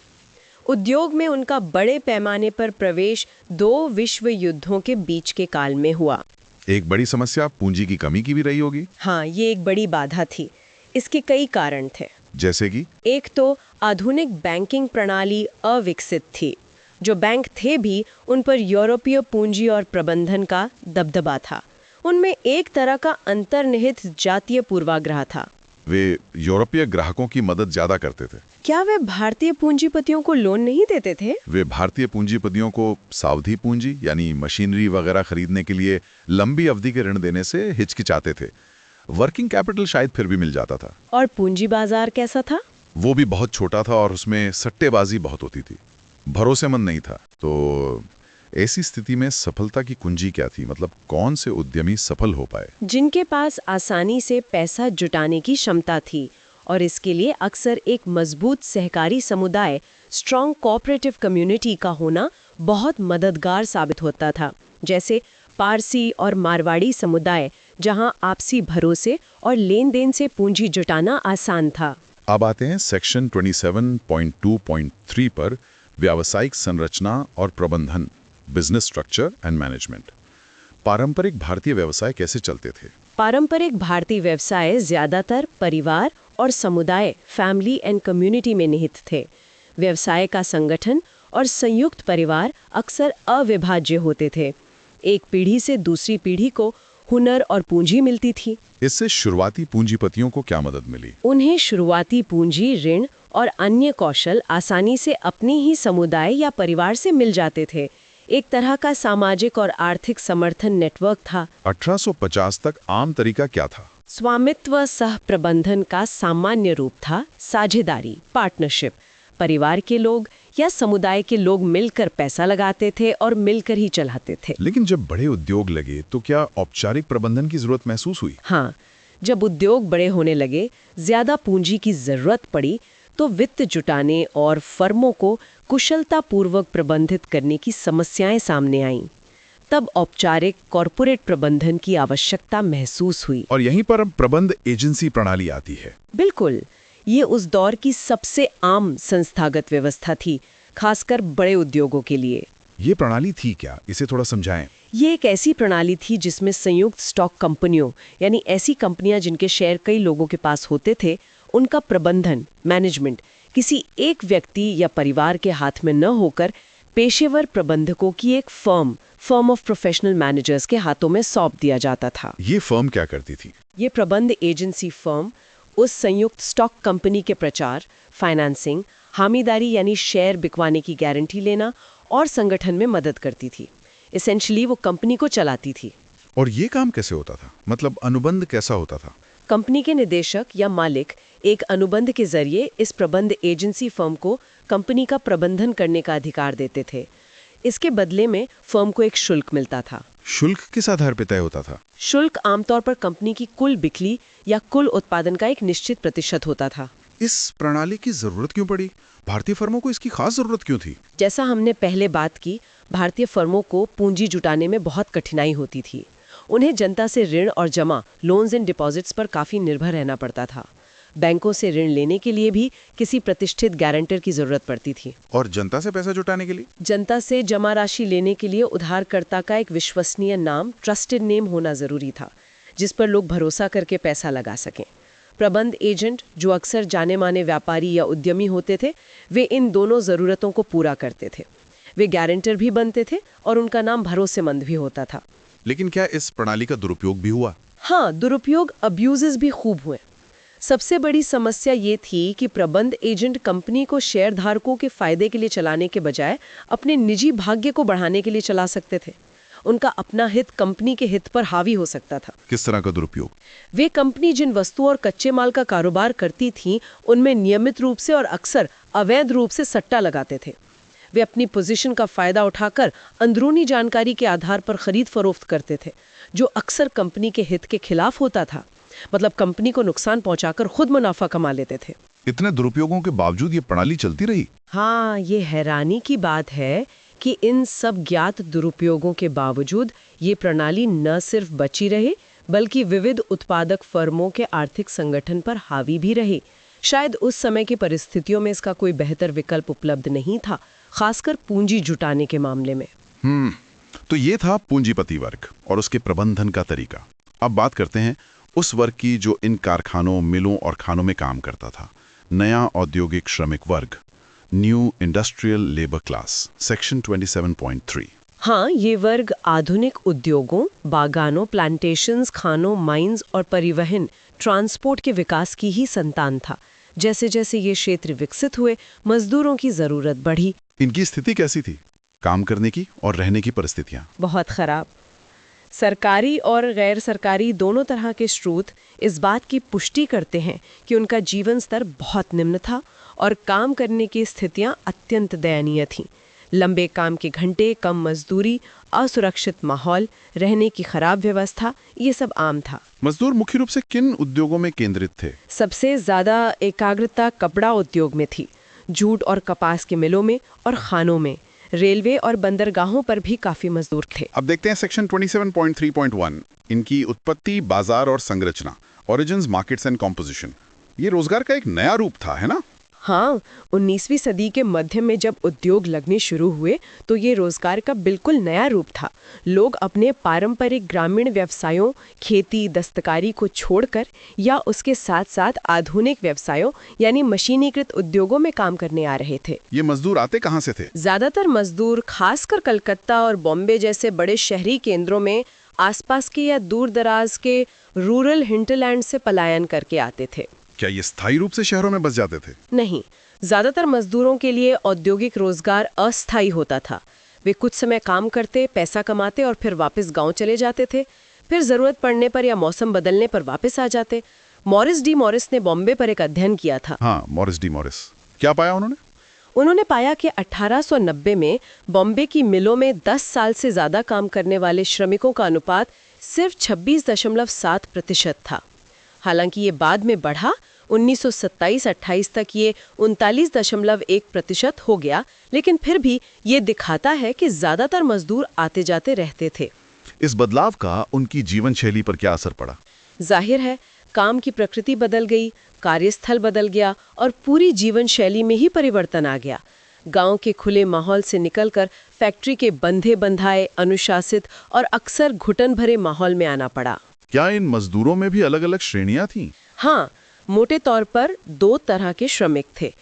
उद्योग में उनका बड़े पैमाने पर प्रवेश 2 विश्व युद्धों के बीच के काल में हुआ। एक बड़ी समस्या पूंजी की कमी की भी रही होगी। हाँ, ये एक बड़ी बाधा थी। इसके कई कारण थे। जैसे कि? एक तो आधुनिक बैंकिंग प्रणाली अविकसित थी। जो बैंक थे भी, उन पर यूरोपीय पूंजी और प्रबंधन का दबदबा था। उनमें एक तरह का अंतर्निहित जातीय पूर्वाग्रह था। वे यूरोपीय ग्राहकों की मदद ज्यादा करते थे। क्या वे भारतीय पूंजीपतियों को लोन नहीं देते थे? वे भारतीय पूंजीपतियों को सावधि पूंजी यानी मशीनरी वगैरह खरीदने के लिए लंबी अवधि के ऋण देने से हिचकिचाते थे। वर्किंग कैपिटल शायद फिर भी मिल जाता था। और पूंजी बाजार कैसा था? वो भी बहुत छोटा था और उसमें सट्टेबाजी बहुत होती थी, भरोसेमंद नहीं था। तो ऐसी स्थिति में सफलता की कुंजी क्या थी? मतलब कौन से उद्यमी सफल हो पाए? जिनके पास आसानी से पैसा जुटाने की क्षमता थी, और इसके लिए अक्सर एक मजबूत सहकारी समुदाय, स्ट्रॉन्ग कोऑपरेटिव कम्युनिटी का होना बहुत मददगार साबित होता था। जैसे पारसी और मारवाड़ी समुदाय, जहां आपसी भरोसे और लेन देन से पूंजी जुटाना आसान था। अब आते हैं सेक्शन 27.2.3 पर, व्यावसायिक संरचना और प्रबंधन, बिजनेस स्ट्रक्चर एंड मैनेजमेंट। पारंपरिक भारतीय व्यवसाय कैसे चलते थे? पारंपरिक भारतीय व्यवसाय ज्यादातर परिवार और समुदाय, फैमिली एंड कम्युनिटी में निहित थे। व्यवसाय का संगठन और संयुक्त परिवार अक्सर अविभाज्य होते थे। एक पीढ़ी से दूसरी पीढ़ी को हुनर और पूंजी मिलती थी। इससे शुरुआती पूंजीपतियों को क्या मदद मिली? उन्हें शुरुआती पूंजी, ऋण और अन्य कौशल आसानी से अपनी ही समुदाय या परिवार से मिल जाते थे। एक तरह का सामाजिक और आर्थिक समर्थन नेटवर्क था। 1850 तक आम तरीका क्या था? स्वामित्व सह प्रबंधन का सामान्य रूप था साझेदारी, पार्टनरशिप। परिवार के लोग या समुदाय के लोग मिलकर पैसा लगाते थे और मिलकर ही चलाते थे। लेकिन जब बड़े उद्योग लगे तो क्या औपचारिक प्रबंधन की जरूरत महसूस हुई? हाँ, जब उद्योग बड़े होने लगे, ज्यादा पूंजी की जरूरत पड़ी, तो वित्त जुटाने और फर्मों को कुशलतापूर्वक प्रबंधित करने की समस्याएं सामने आईं। तब औपचारिक कॉरपोरेट प्रबंधन की आवश्यकता महसूस हुई। और यहीं पर अब प्रबंध एजेंसी प्रणाली आती है। बिल्कुल, ये उस दौर की सबसे आम संस्थागत व्यवस्था थी, खासकर बड़े उद्योगों के लिए। ये प्रणाली थी क्या, इसे थोड़ा समझाएं। ये एक ऐसी प्रणाली थी जिसमें संयुक्त स्टॉक कंपनियों यानी ऐसी कंपनियां जिनके शेयर कई लोगों के पास होते थे, उनका प्रबंधन मैनेजमेंट किसी एक व्यक्ति या परिवार के हाथ में न होकर पेशेवर प्रबंधकों की एक फर्म ऑफ प्रोफेशनल मैनेजर्स के हाथों में सौंप दिया जाता था। ये फर्म क्या करती थी? ये प्रबंध एजेंसी फर्म उस संयुक्त स्टॉक कंपनी के प्रचार, फाइनेंसिंग, हामीदारी यानी शेयर बिकवाने की गारंटी लेना और संगठन में मदद करती थी। एसेंशियली वो कंपनी को चलाती थी। और ये काम कैसे होता था, मतलब अनुबंध कैसा होता था? कंपनी के निदेशक या मालिक एक अनुबंध के जरिए इस प्रबंध एजेंसी फर्म को कंपनी का प्रबंधन करने का अधिकार देते थे। इसके बदले में फर्म को एक शुल्क मिलता था। शुल्क किस आधार पर तय होता था? शुल्क आमतौर पर कंपनी की कुल बिक्री या कुल उत्पादन का एक निश्चित प्रतिशत होता था। इस प्रणाली की जरूरत क्यों पड़ी? भारतीय फर्मों को इसकी खास जरूरत क्यों थी? जैसा हमने पहले बात की, भारतीय फर्मों को पूंजी जुटाने में बहुत कठिनाई होती थी। उन्हें जनता से ऋण और जमा लोन्स एंड डिपॉजिट्स पर काफी निर्भर रहना पड़ता था। बैंकों से ऋण लेने के लिए भी किसी प्रतिष्ठित गारंटर की जरूरत पड़ती थी। और जनता से पैसा जुटाने के लिए? जनता से जमा राशि लेने के लिए उधारकर्ता का एक विश्वसनीय नाम, ट्रस्टेड नेम होना जरूरी था, जिस पर लोग भरोसा करके पैसा लगा सकें। प्रबंध एजेंट, जो अक्सर जाने माने व्यापारी या उद्यमी होते थे, वे इन दोनों जरूरतों को पूरा करते थे। वे गारंटर भी बनते थे और उनका नाम भरोसेमंद भी होता था। लेकिन क्या इस प्रणाली का दुरुपयोग भी हुआ? हाँ, दुरुपयोग, अब्यूजेस भी खूब हुए। सबसे बड़ी समस्या ये थी कि प्रबंध एजेंट कंपनी को शेयर धारकों के फायदे के लिए चलाने के बजाय अपने निजी भाग्य को बढ़ाने के लिए चला सकते थे। उनका अपना हित कंपनी के हित पर हावी हो सकता था। किस तरह का दुरुपयोग? वे कंपनी जिन वस्तुओं और कच्चे माल का कारोबार करती थी, उनमें नियमित रूप से और अक्सर अवैध रूप से सट्टा लगाते थे। वे अपनी पोजीशन का फायदा उठाकर अंदरूनी जानकारी के आधार पर खरीद फरोख्त करते थे, जो अक्सर कंपनी के हित के खिलाफ होता था। मतलब कंपनी को नुकसान पहुंचाकर खुद मुनाफा कमा लेते थे। इतने दुरुपयोगों के बावजूद ये प्रणाली चलती रही? हाँ, ये हैरानी की बात है कि इन सब ज्ञात दुरुपयोगों के बावजूद ये प्रणाली न सिर्फ बची रही, बल्कि विविध उत्पादक फर्मों के आर्थिक संगठन पर हावी भी रही। शायद उस समय की परिस्थितियों में इसका कोई बेहतर विकल्प उपलब्ध नहीं था, खासकर पूंजी जुटाने के मामले में। तो ये था पूंजीपति वर्ग और उसके प्रबंधन का तरीका। अब बात करते हैं उस वर्ग की जो इन कारखानों, मिलों और खानों में काम करता था। नया औद्योगिक श्रमिक वर्ग, new industrial labour class, section 27.3। हाँ, ये वर्ग आधुनिक उद्योगों, बागानों, प्लांटेशंस, खानों, माइंस और परिवहन, ट्रांसपोर्ट के विकास की ही संतान था। जैसे जैसे ये क्षेत्र विकसित हुए, मजदूरों की जरूरत बढ़ी। इनकी स्थिति कैसी थी? काम करने की और रहने की परिस्थितियां? बहुत खराब। सरकारी और गैर सरकारी दोनों तरह के स्रोत इस बात की पुष्टि करते हैं कि उनका जीवन स्तर बहुत निम्न था और काम करने की स्थितियां अत्यंत दयनीय थीं। लंबे काम के घंटे, कम मजदूरी, असुरक्षित माहौल, रहने की खराब व्यवस्था, ये सब आम था। मजदूर मुख्य रूप से किन उद्योगों में केंद्रित थे? सबसे ज्यादा एकाग्रता कपड़ा उद्योग में थी, जूट और कपास के मिलों में और खानों में। रेलवे और बंदरगाहों पर भी काफी मजदूर थे। अब देखते हैं सेक्शन 27.3.1, इनकी उत्पत्ति, बाजार और संरचना, ओरिजिन्स, मार्केट्स एंड कॉम्पोजिशन। ये रोजगार का एक नया रूप था, है ना? हाँ, 19वीं सदी के मध्य में जब उद्योग लगने शुरू हुए तो ये रोजगार का बिल्कुल नया रूप था। लोग अपने पारंपरिक ग्रामीण व्यवसायों, खेती, दस्तकारी को छोड़कर या उसके साथ साथ आधुनिक व्यवसायों यानी मशीनीकृत उद्योगों में काम करने आ रहे थे। ये मजदूर आते कहाँ से थे? ज्यादातर मजदूर खासकर कलकत्ता और बॉम्बे जैसे बड़े शहरी केंद्रों में आसपास के या दूर दराज के रूरल हिंटरलैंड से पलायन करके आते थे। क्या ये स्थायी रूप से शहरों में बस जाते थे? नहीं, ज्यादातर मजदूरों के लिए औद्योगिक रोजगार अस्थायी होता था। वे कुछ समय काम करते, पैसा कमाते और फिर वापस गांव चले जाते थे। फिर जरूरत पड़ने पर या मौसम बदलने पर वापस आ जाते। मॉरिस डी मॉरिस ने बॉम्बे पर एक अध्ययन किया था। हाँ, मॉरिस डी मॉरिस। क्या पाया उन्होंने? उन्होंने पाया कि 1890 में बॉम्बे की मिलों में 10 साल से ज्यादा काम करने वाले श्रमिकों का अनुपात सिर्फ 26.7% था। हालांकि ये बाद में बढ़ा, 1927-28 तक ये 39.1% हो गया, लेकिन फिर भी ये दिखाता है कि ज्यादातर मजदूर आते जाते रहते थे। इस बदलाव का उनकी जीवन शैली पर क्या असर पड़ा? जाहिर है, काम की प्रकृति बदल गई, कार्यस्थल बदल गया और पूरी जीवन शैली में ही परिवर्तन आ गया। गांव के खुले माहौल से निकलकर फैक्ट्री के बंधे बंधाए, अनुशासित और अक्सर घुटन भरे माहौल में आना पड़ा। क्या इन मजदूरों में भी अलग-अलग श्रेणियां थीं? हाँ, मोटे तौर पर 2 तरह के श्रमिक थे।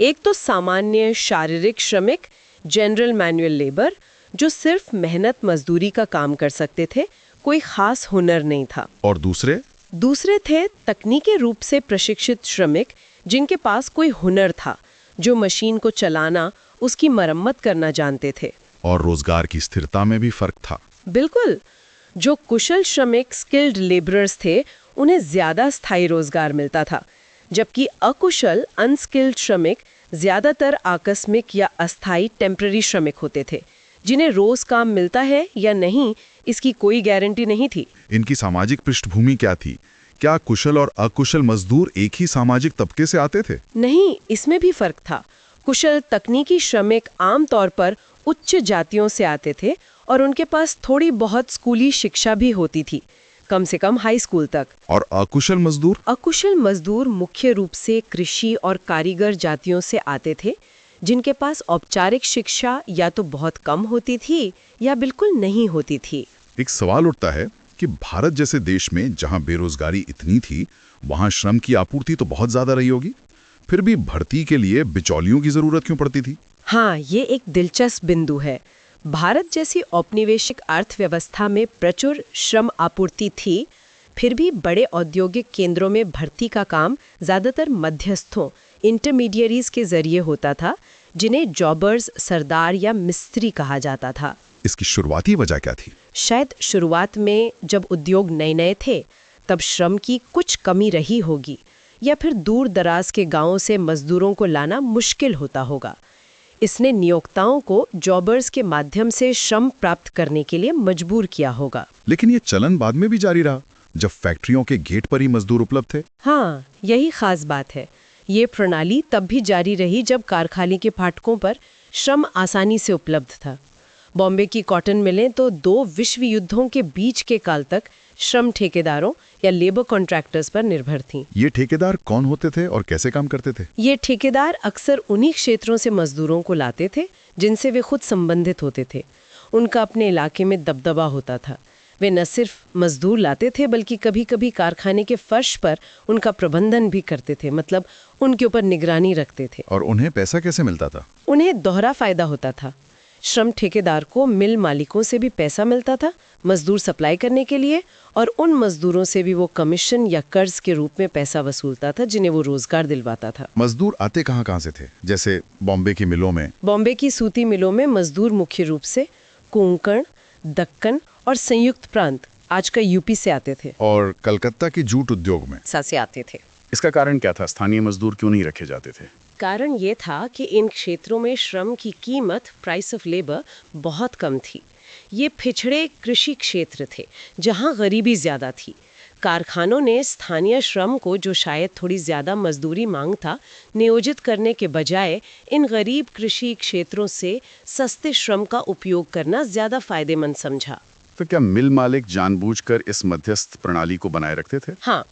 एक तो सामान्य शारीरिक श्रमिक, जनरल मैनुअल लेबर, जो सिर्फ मेहनत मजदूरी का काम कर सकते थे, कोई खास हुनर नहीं था। और दूसरे थे तकनीकी रूप से प्रशिक्षित श्रमिक, जिनके पास कोई हुनर था, जो मशीन को चलाना, उसकी मरम्मत करना जानते थे। और रोजगार की स्थिरता में भी फर्क था। बिल्कुल। जो कुशल श्रमिक, स्किल्ड लेबरर्स थे, उन्हें ज्यादा स्थायी रोजगार मिलता था, जबकि अकुशल अनस्किल्ड श्रमिक ज्यादातर आकस्मिक या अस्थायी टेम्पररी श्रमिक होते थे, जिन्हें रोज काम मिलता है या नहीं, इसकी कोई गारंटी नहीं थी। इनकी सामाजिक पृष्ठभूमि क्या थी? क्या कुशल और अकुशल मजदूर एक ही सामाजिक तबके से आते थे? नहीं, इसमें भी फर्क था। कुशल तकनीकी श्रमिक आमतौर पर उच्च जातियों से आते थे और उनके पास थोड़ी बहुत स्कूली शिक्षा भी होती थी, कम से कम हाई स्कूल तक। और अकुशल मजदूर मुख्य रूप से कृषि और कारीगर जातियों से आते थे, जिनके पास औपचारिक शिक्षा या तो बहुत कम होती थी या बिल्कुल नहीं होती थी। एक सवाल उठता है कि भारत जैसे देश में जहां बेरोजगारी इतनी थी, वहां श्रम की आपूर्ति तो बहुत ज्यादा रही होगी, फिर भी भर्ती के लिए बिचौलियों की जरूरत क्यों पड़ती थी? हाँ, ये एक दिलचस्प बिंदु है। भारत जैसी औपनिवेशिक अर्थव्यवस्था में प्रचुर श्रम आपूर्ति थी, फिर भी बड़े औद्योगिक केंद्रों में भर्ती का काम ज्यादातर मध्यस्थों, इंटरमीडियरीज के जरिए होता था, जिन्हें जॉबर्स, सरदार या मिस्त्री कहा जाता था। इसकी शुरुआती वजह क्या थी? शायद शुरुआत में जब उद्योग नए थे, तब श्रम की कुछ कमी रही होगी, या फिर दूर दराज के गांवों से मजदूरों को लाना मुश्किल होता होगा। इसने नियोक्ताओं को जॉबर्स के माध्यम से श्रम प्राप्त करने के लिए मजबूर किया होगा। लेकिन ये चलन बाद में भी जारी रहा, जब फैक्ट्रियों के गेट पर ही मजदूर उपलब्ध थे। हाँ, यही खास बात है। ये प्रणाली तब भी जारी रही जब कारखाने के फाटकों पर श्रम आसानी से उपलब्ध था। बॉम्बे की कॉटन मिलें तो 2 विश्व युद्धों के बीच के काल तक श्रम ठेकेदारों या लेबर कॉन्ट्रैक्टर्स पर निर्भर थीं। ये ठेकेदार कौन होते थे और कैसे काम करते थे? ये ठेकेदार अक्सर उन्हीं क्षेत्रों से मजदूरों को लाते थे जिनसे वे खुद संबंधित होते थे। उनका अपने इलाके में दबदबा होता था। वे न सिर्फ मजदूर लाते थे, बल्कि कभी कभी कारखाने के फर्श पर उनका प्रबंधन भी करते थे, मतलब उनके ऊपर निगरानी रखते थे। और उन्हें पैसा कैसे मिलता था? उन्हें दोहरा फायदा होता था। श्रम ठेकेदार को मिल मालिकों से भी पैसा मिलता था मजदूर सप्लाई करने के लिए, और उन मजदूरों से भी वो कमीशन या कर्ज के रूप में पैसा वसूलता था, जिन्हें वो रोजगार दिलवाता था। मजदूर आते कहाँ से थे? जैसे बॉम्बे की मिलों में? बॉम्बे की सूती मिलों में मजदूर मुख्य रूप से कोंकण, दक्कन और संयुक्त प्रांत, आज का यूपी से आते थे। और कलकत्ता की जूट उद्योग में से आते थे। इसका कारण क्या था? स्थानीय मजदूर क्यों नहीं रखे जाते थे? कारण ये था कि इन क्षेत्रों में श्रम की कीमत, प्राइस ऑफ लेबर, बहुत कम थी। ये पिछड़े कृषि क्षेत्र थे जहां गरीबी ज्यादा थी। कारखानों ने स्थानीय श्रम को, जो शायद थोड़ी ज्यादा मजदूरी मांग था, नियोजित करने के बजाय इन गरीब कृषि क्षेत्रों से सस्ते श्रम का उपयोग करना ज्यादा फायदेमंद समझा। तो क्या मिल मालिक जानबूझकर इस मध्यस्थ प्रणाली को बनाए रखते थे? हाँ,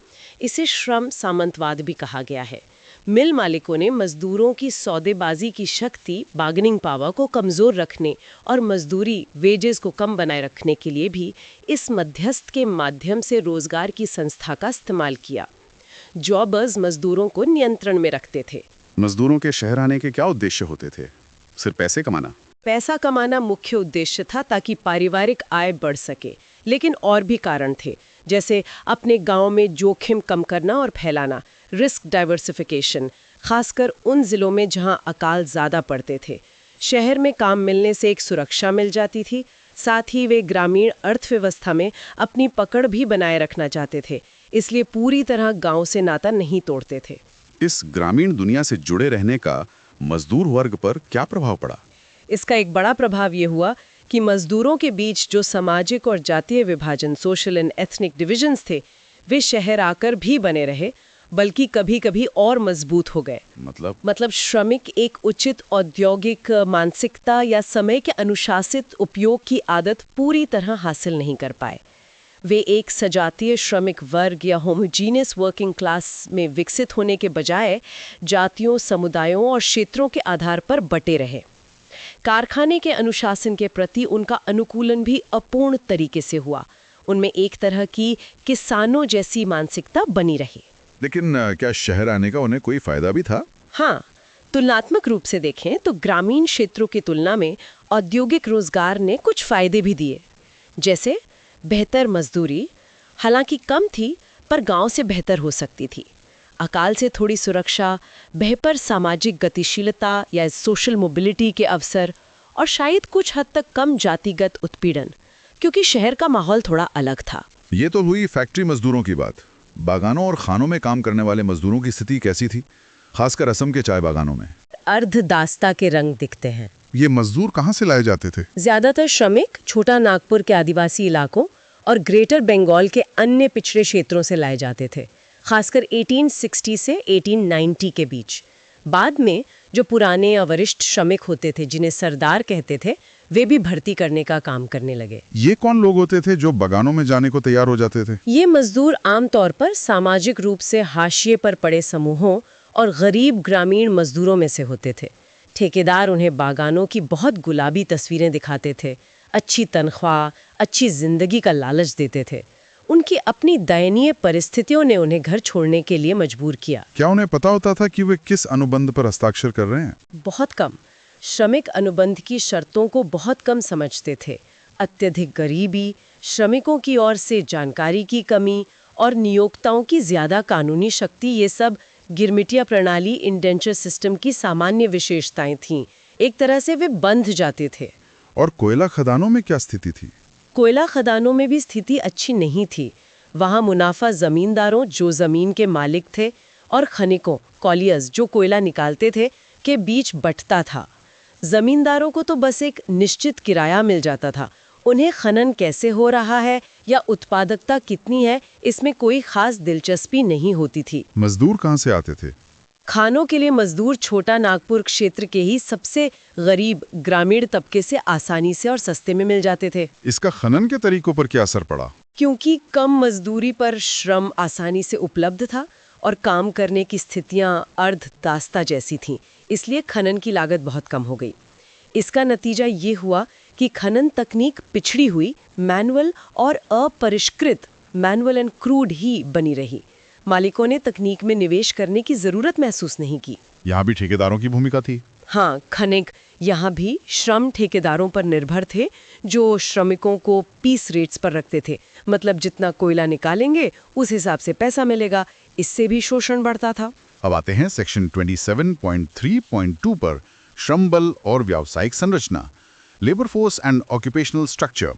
इसे श्रम सामंतवाद भी कहा गया है। मिल मालिकों ने मजदूरों की सौदेबाजी की शक्ति, बार्गेनिंग पावर को कमजोर रखने और मजदूरी वेजेस को कम बनाए रखने के लिए भी इस मध्यस्थ के माध्यम से रोजगार की संस्था का इस्तेमाल किया। जॉबर्स मजदूरों को नियंत्रण में रखते थे। मजदूरों के शहर आने के क्या उद्देश्य होते थे? सिर्फ पैसे कमाना? पैसा कमाना मुख्य उद्देश्य था, ताकि पारिवारिक आय बढ़ सके, लेकिन और भी कारण थे, जैसे अपने गांव में जोखिम कम करना और फैलाना, रिस्क डाइवर्सिफिकेशन, खासकर उन जिलों में जहां अकाल ज़्यादा पड़ते थे। शहर में काम मिलने से एक सुरक्षा मिल जाती थी, साथ ही वे ग्रामीण अर्थव्यवस्था में अपनी पकड़ भी बनाए रखना चाहते थे, इसलिए पूरी तरह गांव से नाता नहीं तोड़ते थे। इस ग्रामीण दुनिया से जुड़े रहने का मजदूर वर्ग पर क्या प्रभाव पड़ा? इसका एक बड़ा प्रभाव ये हुआ कि मजदूरों के बीच जो सामाजिक और जातीय विभाजन, सोशल एंड एथनिक डिविजन्स थे, वे शहर आकर भी बने रहे, बल्कि कभी-कभी और मजबूत हो गए। मतलब श्रमिक एक उचित औद्योगिक मानसिकता या समय के अनुशासित उपयोग की आदत पूरी तरह हासिल नहीं कर पाए। वे एक सजातीय श्रमिक वर्ग या होमोजीनियस वर्किंग क्लास में विकसित होने के बजाय जातियों, समुदायों और क्षेत्रों के आधार पर बटे रहे। कारखाने के अनुशासन के प्रति उनका अनुकूलन भी अपूर्ण तरीके से हुआ। उनमें एक तरह की किसानों जैसी मानसिकता बनी रही। लेकिन क्या शहर आने का उन्हें कोई फायदा भी था? हाँ, तुलनात्मक रूप से देखें तो ग्रामीण क्षेत्रों की तुलना में औद्योगिक रोजगार ने कुछ फायदे भी दिए, जैसे बेहतर मजदूरी, हालांकि कम थी पर गांव से बेहतर हो सकती थी, अकाल से थोड़ी सुरक्षा, बेहतर सामाजिक गतिशीलता या सोशल मोबिलिटी के अवसर, और शायद कुछ हद तक कम जातिगत उत्पीड़न, क्योंकि शहर का माहौल थोड़ा अलग था। ये तो हुई फैक्ट्री मजदूरों की बात। बागानों और खानों में काम करने वाले मजदूरों की स्थिति कैसी थी, खासकर असम के चाय बागानों में? अर्धदास्ता के रंग दिखते हैं। ये मजदूर कहाँ से लाए जाते थे? ज्यादातर श्रमिक छोटा नागपुर के आदिवासी इलाकों और ग्रेटर बंगाल के अन्य पिछड़े क्षेत्रों से लाए जाते थे, खासकर 1860 से 1890 के बीच। बाद में जो पुराने या वरिष्ठ श्रमिक होते थे, जिन्हें सरदार कहते थे, वे भी भर्ती करने का काम करने लगे। ये कौन लोग होते थे जो बागानों में जाने को तैयार हो जाते थे? ये मजदूर आमतौर पर सामाजिक रूप से हाशिए पर पड़े समूहों और गरीब ग्रामीण मजदूरों में से होते थे। ठेकेदार उन्हें बागानों की बहुत गुलाबी तस्वीरें दिखाते थे, अच्छी तनख्वाह, अच्छी जिंदगी का लालच देते थे। उनकी अपनी दयनीय परिस्थितियों ने उन्हें घर छोड़ने के लिए मजबूर किया। क्या उन्हें पता होता था कि वे किस अनुबंध पर हस्ताक्षर कर रहे हैं? बहुत कम। श्रमिक अनुबंध की शर्तों को बहुत कम समझते थे। अत्यधिक गरीबी, श्रमिकों की ओर से जानकारी की कमी और नियोक्ताओं की ज्यादा कानूनी शक्ति, ये सब गिरमिटिया प्रणाली इंडेंचर सिस्टम की सामान्य विशेषताएं थीं। एक तरह से वे बंध जाते थे। और कोयला खदानों में क्या स्थिति थी? कोयला खदानों में भी स्थिति अच्छी नहीं थी। वहां मुनाफा जमींदारों, जो जमीन के मालिक थे, और खनिकों, कॉलियर्स, जो कोयला निकालते थे, के बीच बंटता था। जमींदारों को तो बस एक निश्चित किराया मिल जाता था। उन्हें खनन कैसे हो रहा है या उत्पादकता कितनी है, इसमें कोई खास दिलचस्पी नहीं होती थी। मजदूर कहाँ से आते थे? खानों के लिए मजदूर छोटा नागपुर क्षेत्र के ही सबसे गरीब ग्रामीण तबके से आसानी से और सस्ते में मिल जाते थे। इसका खनन के तरीकों पर क्या असर पड़ा? क्योंकि कम मजदूरी पर श्रम आसानी से उपलब्ध था और काम करने की स्थितियां अर्धदास्ता जैसी थीं, इसलिए खनन की लागत बहुत कम हो गई। इसका नतीजा ये हुआ कि खनन तकनीक पिछड़ी हुई, मैनुअल और अपरिष्कृत, मैनुअल एंड क्रूड ही बनी रही। मालिकों ने तकनीक में निवेश करने की जरूरत महसूस नहीं की। यहाँ भी ठेकेदारों की भूमिका थी। हाँ, खनिक यहाँ भी श्रम ठेकेदारों पर निर्भर थे, जो श्रमिकों को पीस रेट्स पर रखते थे। मतलब जितना कोयला निकालेंगे उस हिसाब से पैसा मिलेगा। इससे भी शोषण बढ़ता था। अब आते हैं सेक्शन 27.3.2 पर, श्रम बल और व्यावसायिक संरचना, labour force and occupational structure.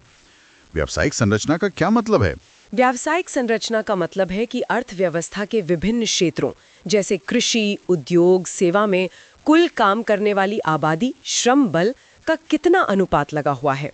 व्यावसायिक संरचना का क्या मतलब है? व्यावसायिक संरचना का मतलब है कि अर्थव्यवस्था के विभिन्न क्षेत्रों जैसे कृषि, उद्योग, सेवा में कुल काम करने वाली आबादी, श्रम बल का कितना अनुपात लगा हुआ है।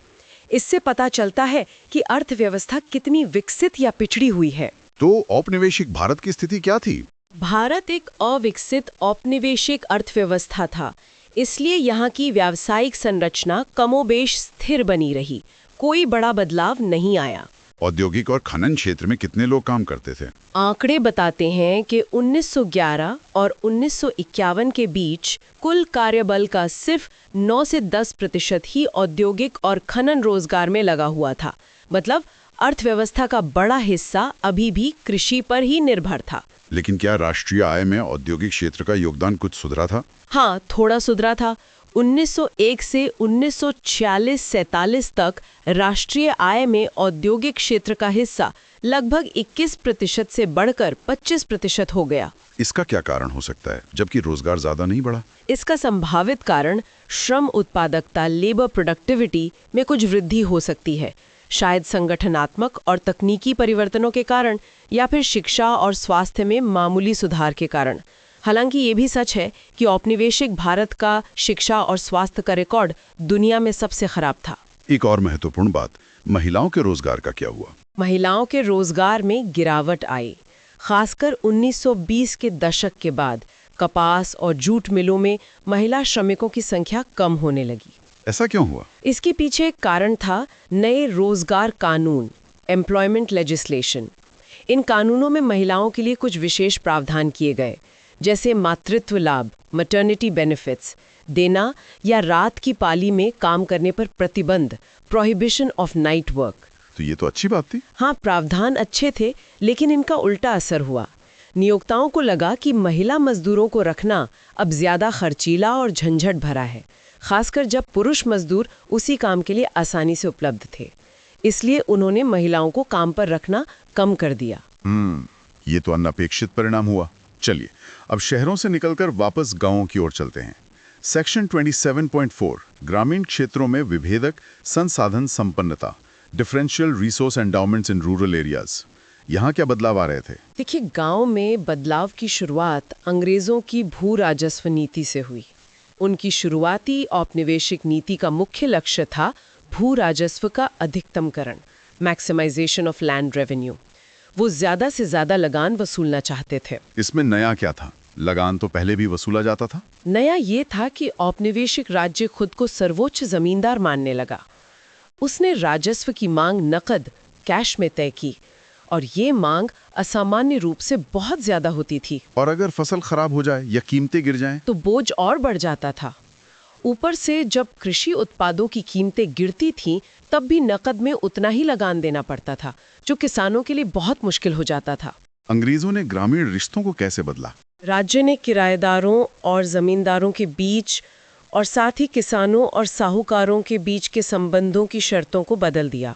इससे पता चलता है कि अर्थव्यवस्था कितनी विकसित या पिछड़ी हुई है। तो औपनिवेशिक भारत की स्थिति क्या थी? भारत एक अविकसित औपनिवेशिक अर्थव्यवस्था था, इसलिए यहाँ की व्यावसायिक संरचना कमोबेश स्थिर बनी रही। कोई बड़ा बदलाव नहीं आया। औद्योगिक और खनन क्षेत्र में कितने लोग काम करते थे? आंकड़े बताते हैं कि 1911 और 1951 के बीच कुल कार्यबल का सिर्फ 9 से 10% ही औद्योगिक और खनन रोजगार में लगा हुआ था। मतलब अर्थव्यवस्था का बड़ा हिस्सा अभी भी कृषि पर ही निर्भर था। लेकिन क्या राष्ट्रीय आय में औद्योगिक क्षेत्र का योगदान कुछ सुधरा था? हाँ, थोड़ा सुधरा था। 1901 से 1946-47 तक राष्ट्रीय आय में औद्योगिक क्षेत्र का हिस्सा लगभग 21% से बढ़कर 25% हो गया। इसका क्या कारण हो सकता है, जबकि रोजगार ज्यादा नहीं बढ़ा? इसका संभावित कारण श्रम उत्पादकता, लेबर प्रोडक्टिविटी में कुछ वृद्धि हो सकती है। शायद संगठनात्मक और तकनीकी परिवर्तनों के कारण, या फिर शिक्षा और स्वास्थ्य में मामूली सुधार के कारण। हालांकि ये भी सच है कि औपनिवेशिक भारत का शिक्षा और स्वास्थ्य का रिकॉर्ड दुनिया में सबसे खराब था। एक और महत्वपूर्ण बात, महिलाओं के रोजगार का क्या हुआ? महिलाओं के रोजगार में गिरावट आई। खासकर 1920 के दशक के बाद कपास और जूट मिलों में महिला श्रमिकों की संख्या कम होने लगी। ऐसा क्यों हुआ? इसके पीछे एक कारण था नए रोजगार कानून, एम्प्लॉयमेंट लेजिस्लेशन। इन कानूनों में महिलाओं के लिए कुछ विशेष प्रावधान किए गए, जैसे मातृत्व लाभ, मैटरनिटी बेनिफिट्स देना या रात की पाली में काम करने पर प्रतिबंध, प्रोहिबिशन ऑफ नाइट वर्क। तो ये तो अच्छी बात थी। हाँ, प्रावधान अच्छे थे, लेकिन इनका उल्टा असर हुआ। नियोक्ताओं को लगा कि महिला मजदूरों को रखना अब ज्यादा खर्चीला और झंझट भरा है, खासकर जब पुरुष मजदूर उसी काम के लिए आसानी से उपलब्ध थे। इसलिए उन्होंने महिलाओं को काम पर रखना कम कर दिया। ये तो अनपेक्षित परिणाम हुआ। चलिए अब शहरों से निकलकर वापस गांवों की ओर चलते हैं। सेक्शन 27.4 ग्रामीण क्षेत्रों में विभेदक संसाधन संपन्नता, differential resource endowments in rural areas. यहाँ क्या बदलाव आ रहे थे? देखिए, गांव में बदलाव की शुरुआत अंग्रेजों की भू राजस्व नीति से हुई। उनकी शुरुआती औपनिवेशिक नीति का मुख्य लक्ष्य था भू राजस्व का अधिकतमकरण, मैक्सिमाइजेशन ऑफ लैंड रेवेन्यू। वो ज्यादा से ज्यादा लगान वसूलना चाहते थे। इसमें नया क्या था? लगान तो पहले भी वसूला जाता था। नया ये था कि औपनिवेशिक राज्य खुद को सर्वोच्च जमींदार मानने लगा। उसने राजस्व की मांग नकद, कैश में तय की, और ये मांग असामान्य रूप से बहुत ज्यादा होती थी। और अगर फसल खराब हो जाए या कीमतें गिर जाएं? तो बोझ और बढ़ जाता था। ऊपर से जब कृषि उत्पादों की कीमतें गिरती थीं, तब भी नकद में उतना ही लगान देना पड़ता था, जो किसानों के लिए बहुत मुश्किल हो जाता था। अंग्रेजों ने ग्रामीण रिश्तों को कैसे बदला? राज्य ने किराएदारों और जमींदारों के बीच और साथ ही किसानों और साहूकारों के बीच के संबंधों की शर्तों को बदल दिया।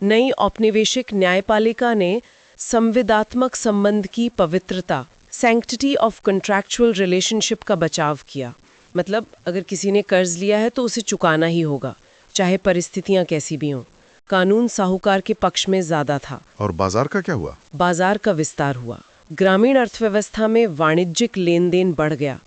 नई औपनिवेशिक न्यायपालिका ने संविदात्मक संबंध की पवित्रता, सैंक्टिटी ऑफ कॉन्ट्रैक्चुअल रिलेशनशिप का बचाव किया। मतलब अगर किसी ने कर्ज लिया है तो उसे चुकाना ही होगा, चाहे परिस्थितियां कैसी भी हों। कानून साहूकार के पक्ष में ज्यादा था। और बाजार का क्या हुआ? बाजार का विस्तार हुआ। ग्रामीण अर्थव्यवस्था में वाणिज्यिक लेन देन बढ़ गया।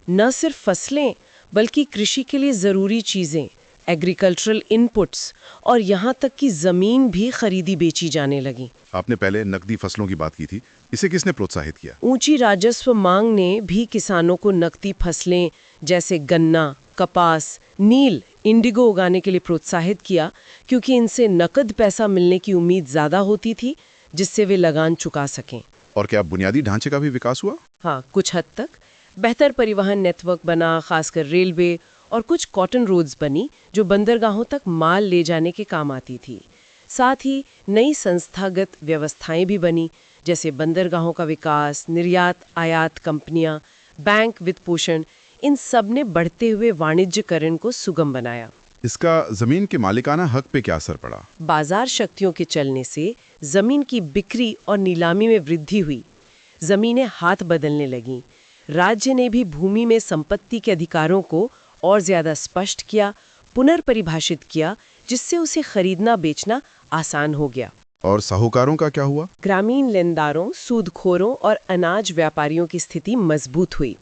न सिर्फ फसलें, बल्कि कृषि के लिए जरूरी चीजें, एग्रीकल्चरल इनपुट्स और यहाँ तक कि जमीन भी खरीदी बेची जाने लगी। आपने पहले नकदी फसलों की बात की थी, इसे किसने प्रोत्साहित किया? ऊंची राजस्व मांग ने भी किसानों को नकदी फसलें जैसे गन्ना, कपास, नील, इंडिगो उगाने के लिए प्रोत्साहित किया, क्योंकि इनसे नकद पैसा मिलने की उम्मीद ज्यादा होती थी, जिससे वे लगान चुका सकें। और क्या बुनियादी ढांचे का भी विकास हुआ? हाँ, कुछ हद तक। बेहतर परिवहन नेटवर्क बना, खासकर रेलवे, और कुछ कॉटन रोड्स बनी जो बंदरगाहों तक माल ले जाने के काम आती थी। साथ ही नई संस्थागत व्यवस्थाएं भी बनी, जैसे बंदरगाहों का विकास, निर्यात आयात कंपनियां, बैंक वित्त पोषण। इन सब ने बढ़ते हुए वाणिज्यकरण को सुगम बनाया। इसका जमीन के मालिकाना हक पे क्या असर पड़ा? बाजार शक्तियों के चलने से जमीन की बिक्री और नीलामी में वृद्धि हुई। जमीनें हाथ बदलने लगीं। राज्य ने भी भूमि में संपत्ति के अधिकारों को और ज्यादा स्पष्ट किया, पुनर्परिभाषित किया, जिससे उसे खरीदना बेचना आसान हो गया। और साहूकारों का क्या हुआ? ग्रामीण लेनदारों, सूदखोरों और अनाज व्यापारियों की स्थिति मजबूत हुई।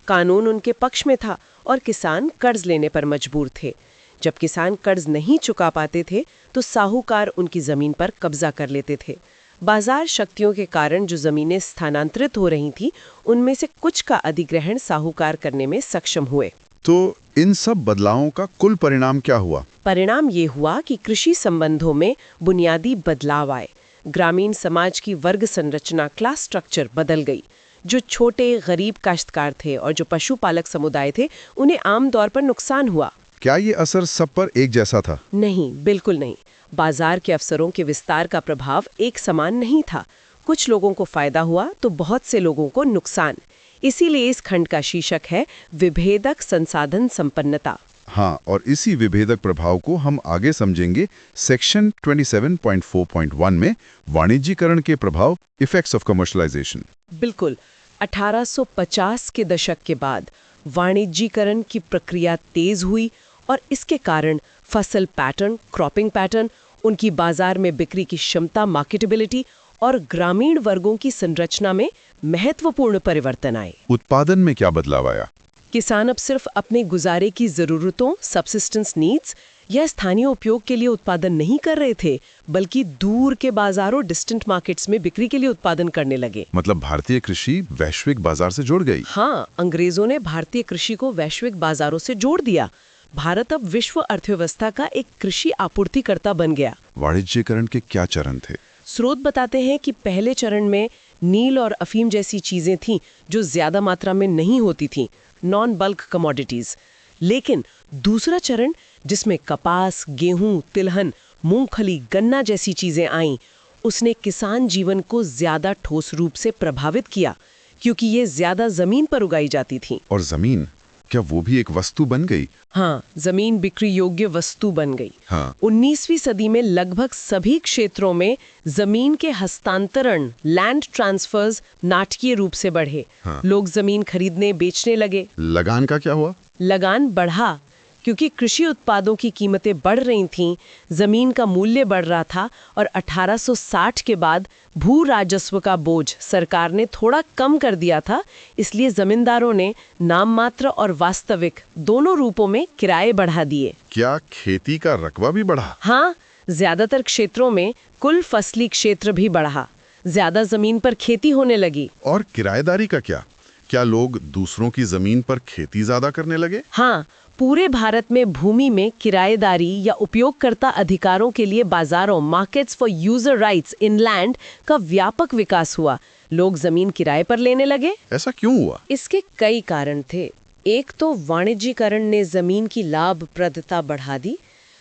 कानून उनके पक्ष में था और किसान कर्ज लेने पर मजबूर थे। जब किसान कर्ज नहीं चुका पाते थे तो साहूकार उनकी जमीन पर कब्जा कर लेते थे। बाजार शक्तियों के कारण जो जमीनें स्थानांतरित हो रही थीं, उनमें से कुछ का अधिग्रहण साहूकार करने में सक्षम हुए। तो इन सब बदलावों का कुल परिणाम क्या हुआ? परिणाम ये हुआ कि कृषि संबंधों में बुनियादी बदलाव आए। ग्रामीण समाज की वर्ग संरचना, क्लास स्ट्रक्चर बदल गई। जो छोटे गरीब काश्तकार थे और जो पशुपालक समुदाय थे, उन्हें आमतौर पर नुकसान हुआ। क्या ये असर सब पर एक जैसा था? नहीं, बिल्कुल नहीं। बाजार के अवसरों के विस्तार का प्रभाव एक समान नहीं था। कुछ लोगों को फायदा हुआ तो बहुत से लोगों को नुकसान। इसीलिए इस खंड का शीर्षक है विभेदक संसाधन संपन्नता। हाँ, और इसी विभेदक प्रभाव को हम आगे समझेंगे सेक्शन 27.4.1 में वाणिज्यीकरण के प्रभाव, इफेक्ट्स ऑफ कमर्शलाइजेशन। बिल्कुल। 1850 के दशक के बाद वाणिज्यीकरण की प्रक्रिया तेज हुई और इसके कारण फसल पैटर्न, क्रॉपिंग पैटर्न, उनकी बाजार में बिक्री की क्षमता, मार्केटेबिलिटी और ग्रामीण वर्गों की संरचना में महत्वपूर्ण परिवर्तन आए। उत्पादन में क्या बदलाव आया? किसान अब सिर्फ अपने गुजारे की जरूरतों, सब्सिस्टेंस नीड्स या स्थानीय उपयोग के लिए उत्पादन नहीं कर रहे थे, बल्कि दूर के बाजारों, डिस्टेंट मार्केट्स में बिक्री के लिए उत्पादन करने लगे। मतलब भारतीय कृषि वैश्विक बाजार से जुड़ गई। हाँ, अंग्रेजों ने भारतीय कृषि को वैश्विक बाजारों से जोड़ दिया। भारत अब विश्व अर्थव्यवस्था का एक कृषि आपूर्तिकर्ता बन गया। वाणिज्यीकरण के क्या चरण थे? स्रोत बताते हैं कि पहले चरण में नील और अफीम जैसी चीजें थीं जो ज्यादा मात्रा में नहीं होती थीं, नॉन बल्क कमोडिटीज। लेकिन दूसरा चरण, जिसमें कपास, गेहूं, तिलहन, मूंगफली, गन्ना जैसी चीजें आईं, उसने किसान जीवन को ज्यादा ठोस रूप से प्रभावित किया, क्योंकि ये ज्यादा जमीन पर उगाई जाती थी। और जमीन, क्या वो भी एक वस्तु बन गई? हाँ, जमीन बिक्री योग्य वस्तु बन गई। हाँ। 19वीं सदी में लगभग सभी क्षेत्रों में जमीन के हस्तांतरण, लैंड ट्रांसफर्स नाटकीय रूप से बढ़े। हाँ। लोग जमीन खरीदने बेचने लगे। लगान का क्या हुआ? लगान बढ़ा, क्योंकि कृषि उत्पादों की कीमतें बढ़ रही थीं, जमीन का मूल्य बढ़ रहा था और 1860 के बाद भू राजस्व का बोझ सरकार ने थोड़ा कम कर दिया था। इसलिए जमींदारों ने नाम मात्र और वास्तविक दोनों रूपों में किराए बढ़ा दिए। क्या खेती का रकबा भी बढ़ा? हाँ, ज्यादातर क्षेत्रों में कुल फसली क्षेत्र भी बढ़ा। ज्यादा जमीन पर खेती होने लगी। और किराएदारी का क्या? क्या लोग दूसरों की जमीन पर खेती ज्यादा करने लगे? हाँ, पूरे भारत में भूमि में किराएदारी या उपयोगकर्ता अधिकारों के लिए बाजारों, markets for user rights in land का व्यापक विकास हुआ। लोग जमीन किराए पर लेने लगे। ऐसा क्यों हुआ? इसके कई कारण थे। एक तो वाणिज्यीकरण ने जमीन की लाभप्रदता बढ़ा दी,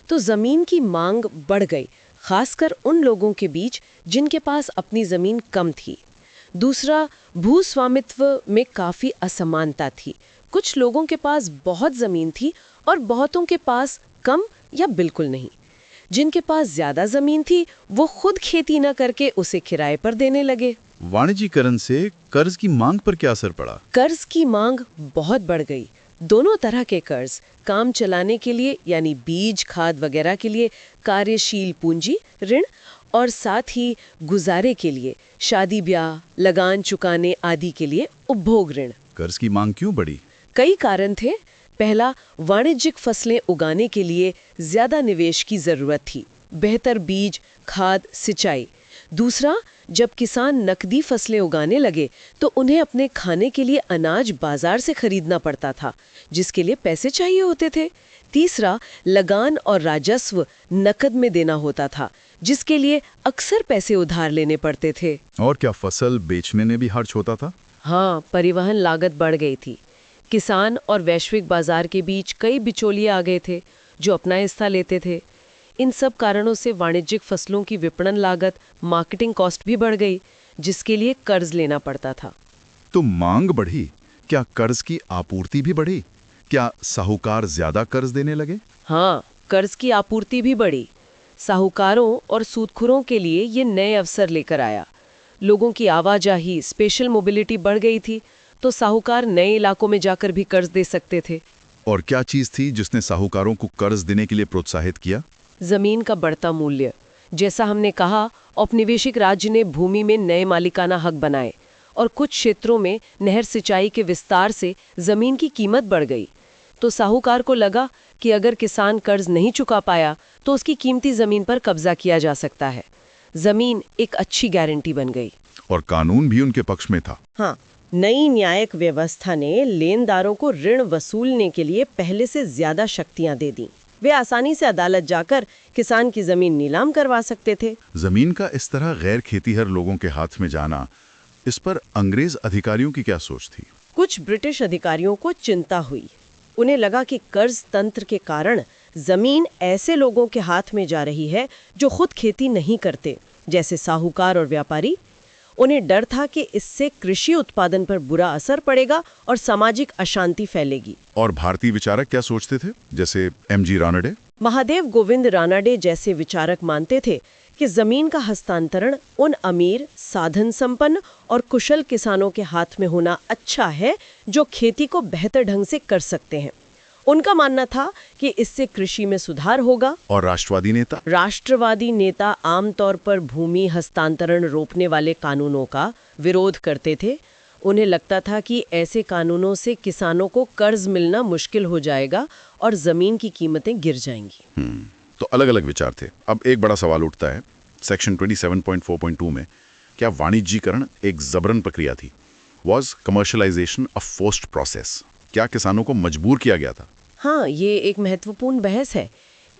तो जमीन की मांग बढ़ गई, खासकर उन लोगों के बीच जिनके पास अपनी जमीन कम थी। दूसरा, भू स्वामित्व में काफी असमानता थी। कुछ लोगों के पास बहुत जमीन थी और बहुतों के पास कम या बिल्कुल नहीं। जिनके पास ज्यादा जमीन थी वो खुद खेती न करके उसे किराए पर देने लगे। वाणिज्यीकरण से कर्ज की मांग पर क्या असर पड़ा? कर्ज की मांग बहुत बढ़ गई। दोनों तरह के कर्ज, काम चलाने के लिए यानी बीज, खाद वगैरह के लिए कार्यशील पूंजी ऋण, और साथ ही गुजारे के लिए शादी ब्याह, लगान चुकाने आदि के लिए उपभोग ऋण। कर्ज की मांग क्यों बढ़ी? कई कारण थे। पहला, वाणिज्यिक फसलें उगाने के लिए ज्यादा निवेश की जरूरत थी, बेहतर बीज, खाद, सिंचाई। दूसरा, जब किसान नकदी फसलें उगाने लगे तो उन्हें अपने खाने के लिए अनाज बाजार से खरीदना पड़ता था, जिसके लिए पैसे चाहिए होते थे। तीसरा, लगान और राजस्व नकद में देना होता था, जिसके लिए अक्सर पैसे उधार लेने पड़ते थे। और क्या फसल बेचने में भी खर्च होता था? हाँ, परिवहन लागत बढ़ गई थी। किसान और वैश्विक बाजार के बीच कई बिचौलिए आ गए थे जो अपना हिस्सा लेते थे। इन सब कारणों से वाणिज्यिक फसलों की विपणन लागत, मार्केटिंग कॉस्ट भी बढ़ गई, जिसके लिए कर्ज लेना पड़ता था। तो मांग बढ़ी, क्या कर्ज की आपूर्ति भी बढ़ी? क्या साहूकार ज्यादा कर्ज देने लगे? हाँ, कर्ज की आपूर्ति भी बढ़ी। साहूकारों और सूदखोरों के लिए ये नए अवसर लेकर आया। लोगों की आवाजाही, स्पेशल मोबिलिटी बढ़ गई थी, तो साहूकार नए इलाकों में जाकर भी कर्ज दे सकते थे। और क्या चीज थी जिसने साहूकारों को कर्ज देने के लिए प्रोत्साहित किया? जमीन का बढ़ता मूल्य। जैसा हमने कहा, औपनिवेशिक राज्य ने भूमि में नए मालिकाना हक बनाए और कुछ क्षेत्रों में नहर सिंचाई के विस्तार से जमीन की कीमत बढ़ गई। तो साहूकार को लगा कि अगर किसान कर्ज नहीं चुका पाया तो उसकी कीमती जमीन पर कब्जा किया जा सकता है। जमीन एक अच्छी गारंटी बन गई। और कानून भी उनके पक्ष में था। हाँ, नई न्यायिक व्यवस्था ने लेनदारों को ऋण वसूलने के लिए पहले से ज्यादा शक्तियां दे दी। वे आसानी से अदालत जाकर किसान की जमीन नीलाम करवा सकते थे। जमीन का इस तरह गैर खेतीहर लोगों के हाथ में जाना, इस पर अंग्रेज अधिकारियों की क्या सोच थी? कुछ ब्रिटिश अधिकारियों को चिंता हुई। उन्हें लगा कि कर्ज तंत्र के कारण जमीन ऐसे लोगों के हाथ में जा रही है जो खुद खेती नहीं करते, जैसे साहूकार और व्यापारी। उन्हें डर था कि इससे कृषि उत्पादन पर बुरा असर पड़ेगा और सामाजिक अशांति फैलेगी। और भारतीय विचारक क्या सोचते थे, जैसे एम.जी. रानडे? महादेव गोविंद रानडे जैसे विचारक मानते थे कि जमीन का हस्तांतरण उन अमीर, साधन संपन्न और कुशल किसानों के हाथ में होना अच्छा है जो खेती को बेहतर ढंग से कर सकते हैं। उनका मानना था कि इससे कृषि में सुधार होगा। और राष्ट्रवादी नेता आमतौर पर भूमि हस्तांतरण रोकने वाले कानूनों का विरोध करते थे। उन्हें लगता था कि ऐसे कानूनों से किसानों को कर्ज मिलना मुश्किल हो जाएगा और जमीन की कीमतें गिर जाएंगी। तो अलग अलग विचार थे। अब एक बड़ा सवाल उठता है, सेक्शन 27.4.2 में क्या वाणिज्यीकरण एक जबरन प्रक्रिया थी? Was commercialisation a forced process? क्या किसानों को मजबूर किया गया था? हाँ, ये एक महत्वपूर्ण बहस है।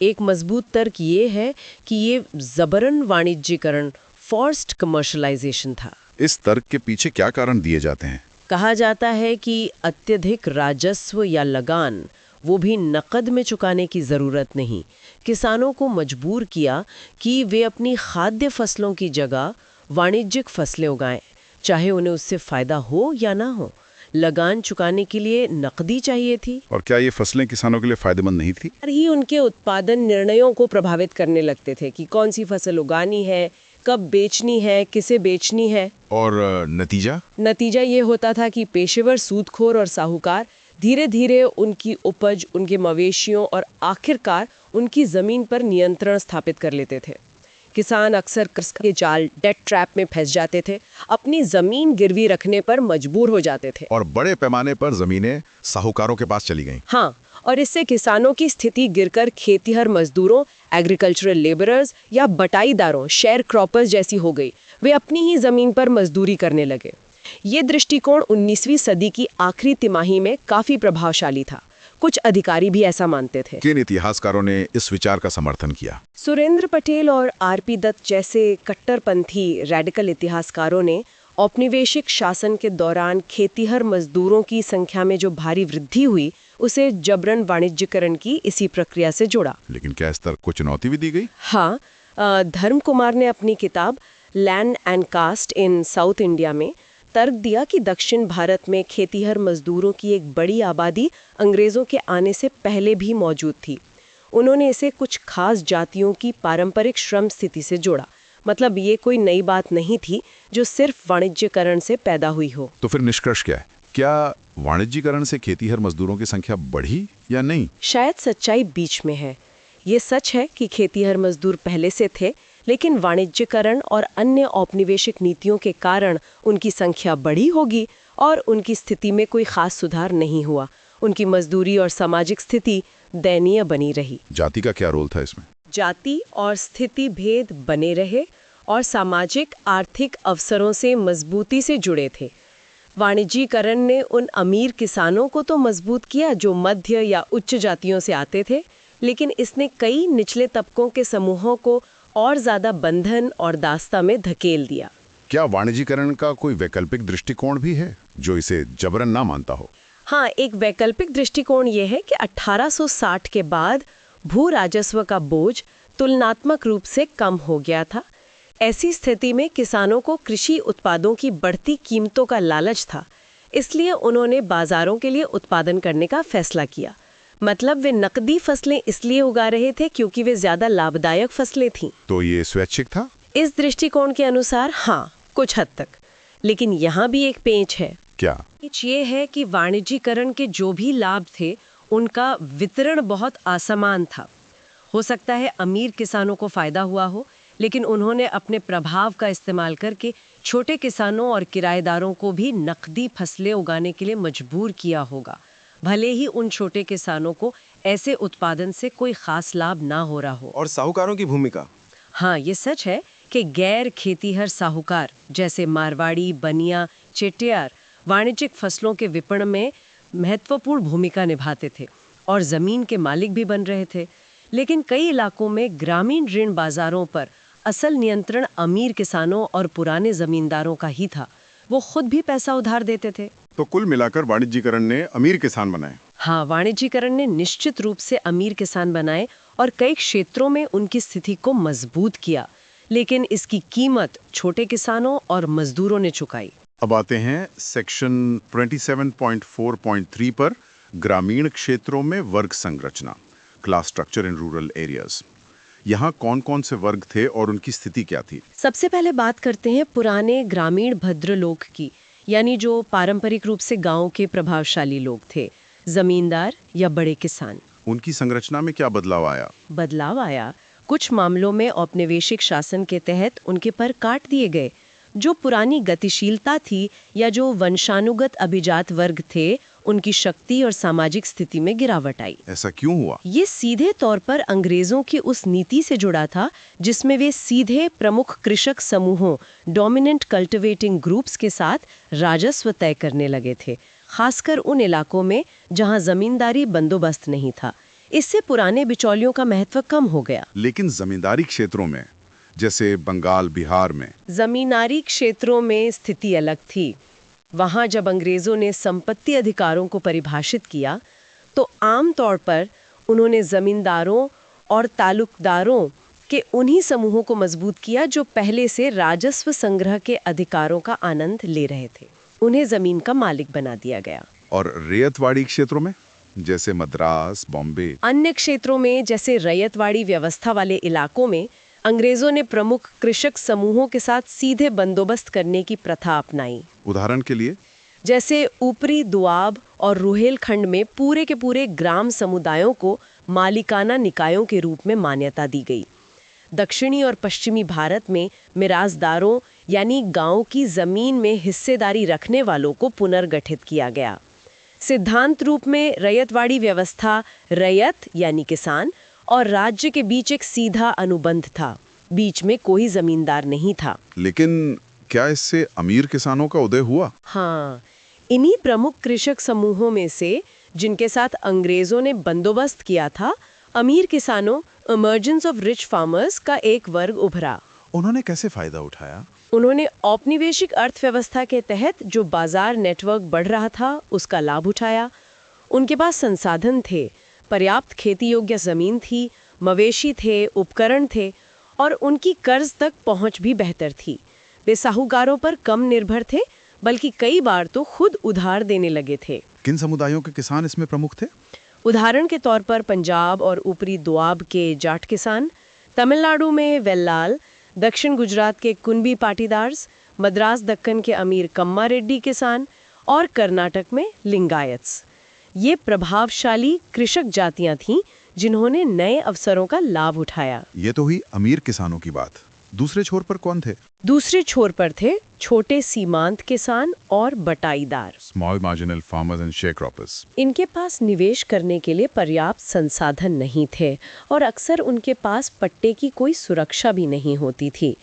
एक मजबूत तर्क ये है कि ये जबरन वाणिज्यीकरण, फोर्स्ड कमर्शलाइजेशन था। इस तर्क के पीछे क्या कारण दिए जाते हैं? कहा जाता है कि अत्यधिक राजस्व या लगान, वो भी नकद में चुकाने की जरूरत नहीं, किसानों को मजबूर किया कि वे अपनी खाद्य फसलों की जगह वाणिज्यिक फसलें उगाएं, चाहे उन्हें उससे फायदा हो या ना हो। लगान चुकाने के लिए नकदी चाहिए थी। और क्या ये फसलें किसानों के लिए फायदेमंद नहीं थी? और ही उनके उत्पादन निर्णयों को प्रभावित करने लगते थे कि कौन सी फसल उगानी है, कब बेचनी है, किसे बेचनी है। और नतीजा ये होता था कि पेशेवर सूदखोर और साहूकार धीरे धीरे उनकी उपज, उनके मवेशियों और आखिरकार उनकी जमीन पर नियंत्रण स्थापित कर लेते थे। किसान अक्सर कर्ज के जाल, डेट ट्रैप में फंस जाते थे, अपनी जमीन गिरवी रखने पर मजबूर हो जाते थे। और बड़े पैमाने पर जमीनें साहूकारों के पास चली गईं। हाँ, और इससे किसानों की स्थिति गिरकर खेतीहर मजदूरों, एग्रीकल्चरल लेबरर्स या बटाईदारों, शेयर क्रॉपर्स जैसी हो गई। वे अपनी ही जमीन पर मजदूरी करने लगे। ये दृष्टिकोण 19वीं सदी की आखिरी तिमाही में काफी प्रभावशाली था। कुछ अधिकारी भी ऐसा मानते थे। किन इतिहासकारों ने इस विचार का समर्थन किया? सुरेंद्र पटेल और आरपी दत्त जैसे कट्टरपंथी रेडिकल इतिहासकारों ने औपनिवेशिक शासन के दौरान खेतीहर मजदूरों की संख्या में जो भारी वृद्धि हुई, उसे जबरन वाणिज्यीकरण की इसी प्रक्रिया से जोड़ा। लेकिन क्या इस तर्क को चुनौती भी दी गई? हाँ, धर्म कुमार ने अपनी किताब land and caste in South India में तर्क दिया कि दक्षिण भारत में खेतीहर मजदूरों की एक बड़ी आबादी अंग्रेजों के आने से पहले भी मौजूद थी। उन्होंने इसे कुछ खास जातियों की पारंपरिक श्रम स्थिति से जोड़ा। मतलब ये कोई नई बात नहीं थी जो सिर्फ वाणिज्यीकरण से पैदा हुई हो। तो फिर निष्कर्ष क्या है? क्या वाणिज्यीकरण से खेतीहर मजदूरों की संख्या बढ़ी या नहीं? शायद सच्चाई बीच में है। ये सच है कि खेतीहर मजदूर पहले से थे, लेकिन वाणिज्यीकरण और अन्य औपनिवेशिक नीतियों के कारण उनकी संख्या बढ़ी होगी और उनकी स्थिति में कोई खास सुधार नहीं हुआ। उनकी मजदूरी और सामाजिक स्थिति दयनीय बनी रही। जाति का क्या रोल था इसमें? जाति और स्थिति भेद बने रहे और सामाजिक आर्थिक अवसरों से मजबूती से जुड़े थे। वाणिज्यीकरण ने उन अमीर किसानों को तो मजबूत किया जो मध्य या उच्च जातियों से आते थे, लेकिन इसने कई निचले तबकों के समूहों को और ज्यादा बंधन और दास्ता में धकेल दिया। क्या वाणिज्यीकरण का कोई वैकल्पिक दृष्टिकोण भी है जो इसे जबरन ना मानता हो? हाँ, एक वैकल्पिक दृष्टिकोण यह है कि 1860 के बाद भू राजस्व का बोझ तुलनात्मक रूप से कम हो गया था। ऐसी स्थिति में किसानों को कृषि उत्पादों की बढ़ती कीमतों का लालच था, इसलिए उन्होंने बाजारों के लिए उत्पादन करने का फैसला किया। मतलब वे नकदी फसलें इसलिए उगा रहे थे क्योंकि वे ज्यादा लाभदायक फसलें थीं। तो ये स्वैच्छिक था? इस दृष्टिकोण के अनुसार हाँ, कुछ हद तक। लेकिन यहाँ भी एक पेंच है। क्या? पेंच ये है कि वाणिज्यीकरण के जो भी लाभ थे, उनका वितरण बहुत असमान था। हो सकता है अमीर किसानों को फायदा हुआ हो, लेकिन उन्होंने अपने प्रभाव का इस्तेमाल करके छोटे किसानों और किराएदारों को भी नकदी फसलें उगाने के लिए मजबूर किया होगा, भले ही उन छोटे किसानों को ऐसे उत्पादन से कोई खास लाभ ना हो रहा हो। और साहूकारों की भूमिका? हाँ, ये सच है कि गैर खेतीहर साहूकार जैसे मारवाड़ी, बनिया, चेटियार वाणिज्यिक फसलों के विपणन में महत्वपूर्ण भूमिका निभाते थे और जमीन के मालिक भी बन रहे थे। लेकिन कई इलाकों में ग्रामीण ऋण बाजारों पर असल नियंत्रण अमीर किसानों और पुराने जमींदारों का ही था। वो खुद भी पैसा उधार देते थे। तो कुल मिलाकर वाणिज्यीकरण ने अमीर किसान बनाए। हाँ, वाणिज्यीकरण ने निश्चित रूप से अमीर किसान बनाए और कई क्षेत्रों में उनकी स्थिति को मजबूत किया, लेकिन इसकी कीमत छोटे किसानों और मजदूरों ने चुकाई। अब आते हैं सेक्शन 27.4.3 पर, ग्रामीण क्षेत्रों में वर्ग संरचना, class structure in rural areas. यहाँ कौन कौन से वर्ग थे और उनकी स्थिति क्या थी? सबसे पहले बात करते हैं पुराने ग्रामीण भद्रलोक की, यानी जो पारंपरिक रूप से गांव के प्रभावशाली लोग थे, जमींदार या बड़े किसान। उनकी संरचना में क्या बदलाव आया? बदलाव आया। कुछ मामलों में औपनिवेशिक शासन के तहत उनके पर काट दिए गए। जो पुरानी गतिशीलता थी या जो वंशानुगत अभिजात वर्ग थे, उनकी शक्ति और सामाजिक स्थिति में गिरावट आई। ऐसा क्यों हुआ? ये सीधे तौर पर अंग्रेजों की उस नीति से जुड़ा था जिसमें वे सीधे प्रमुख कृषक समूहों, डोमिनेंट कल्टिवेटिंग ग्रुप्स के साथ राजस्व तय करने लगे थे, खासकर उन इलाकों में जहां जमींदारी बंदोबस्त नहीं था। इससे पुराने बिचौलियों का महत्व कम हो गया। लेकिन जमींदारी क्षेत्रों में, जैसे बंगाल, बिहार में, जमीनारी क्षेत्रों में स्थिति अलग थी। वहां जब अंग्रेजों ने संपत्ति अधिकारों को परिभाषित किया तो आमतौर पर उन्होंने जमींदारों और तालुकदारों के उन्हीं समूहों को मजबूत किया जो पहले से राजस्व संग्रह के अधिकारों का आनंद ले रहे थे। उन्हें जमीन का मालिक बना दिया गया। और रैयतवाड़ी क्षेत्रों में, जैसे मद्रास, बॉम्बे, अन्य क्षेत्रों में जैसे रैयतवाड़ी व्यवस्था वाले इलाकों में अंग्रेजों ने प्रमुख कृषक समूहों के साथ सीधे बंदोबस्त करने की प्रथा अपनाई। उदाहरण के लिए, जैसे ऊपरी दुआब और रुहेलखंड में पूरे के पूरे ग्राम समुदायों को मालिकाना निकायों के रूप में मान्यता दी गई। दक्षिणी और पश्चिमी भारत में मिरासदारों यानी गांव की जमीन में हिस्सेदारी रखने वालों को पुनर्गठित किया गया। सिद्धांत रूप में रैयतवाड़ी व्यवस्था रैयत यानी किसान और राज्य के बीच एक सीधा अनुबंध था। बीच में कोई जमींदार नहीं था। लेकिन क्या इससे अमीर किसानों का उदय हुआ? हाँ, इन्हीं प्रमुख कृषक समूहों में से जिनके साथ अंग्रेजों ने बंदोबस्त किया था, अमीर किसानों इमर्जेंस ऑफ रिच फार्मर्स का एक वर्ग उभरा। उन्होंने कैसे फायदा उठाया? उन्होंने औपनिवेशिक अर्थव्यवस्था के तहत जो बाजार नेटवर्क बढ़ रहा था उसका लाभ उठाया। उनके पास संसाधन थे, पर्याप्त खेती योग्य जमीन थी, मवेशी थे, उपकरण थे और उनकी कर्ज तक पहुंच भी बेहतर थी। वे साहूकारों पर कम निर्भर थे, बल्कि कई बार तो खुद उधार देने लगे थे। किन समुदायों के किसान इसमें प्रमुख थे? उदाहरण के तौर पर पंजाब और ऊपरी दोआब के जाट किसान, तमिलनाडु में वेल्लाल, दक्षिण गुजरात के कुनबी पाटीदार्स, मद्रास दक्कन के अमीर कम्मा रेड्डी किसान और कर्नाटक में लिंगायत्स। ये प्रभावशाली कृषक जातियां थीं जिन्होंने नए अवसरों का लाभ उठाया। ये तो हुई अमीर किसानों की बात। दूसरे छोर पर कौन थे? दूसरे छोर पर थे छोटे सीमांत किसान और बटाईदार। Small marginal farmers and sharecroppers. इनके पास निवेश करने के लिए पर्याप्त संसाधन नहीं थे और अक्सर उनके पास पट्टे की कोई सुरक्षा भी नहीं होती थी।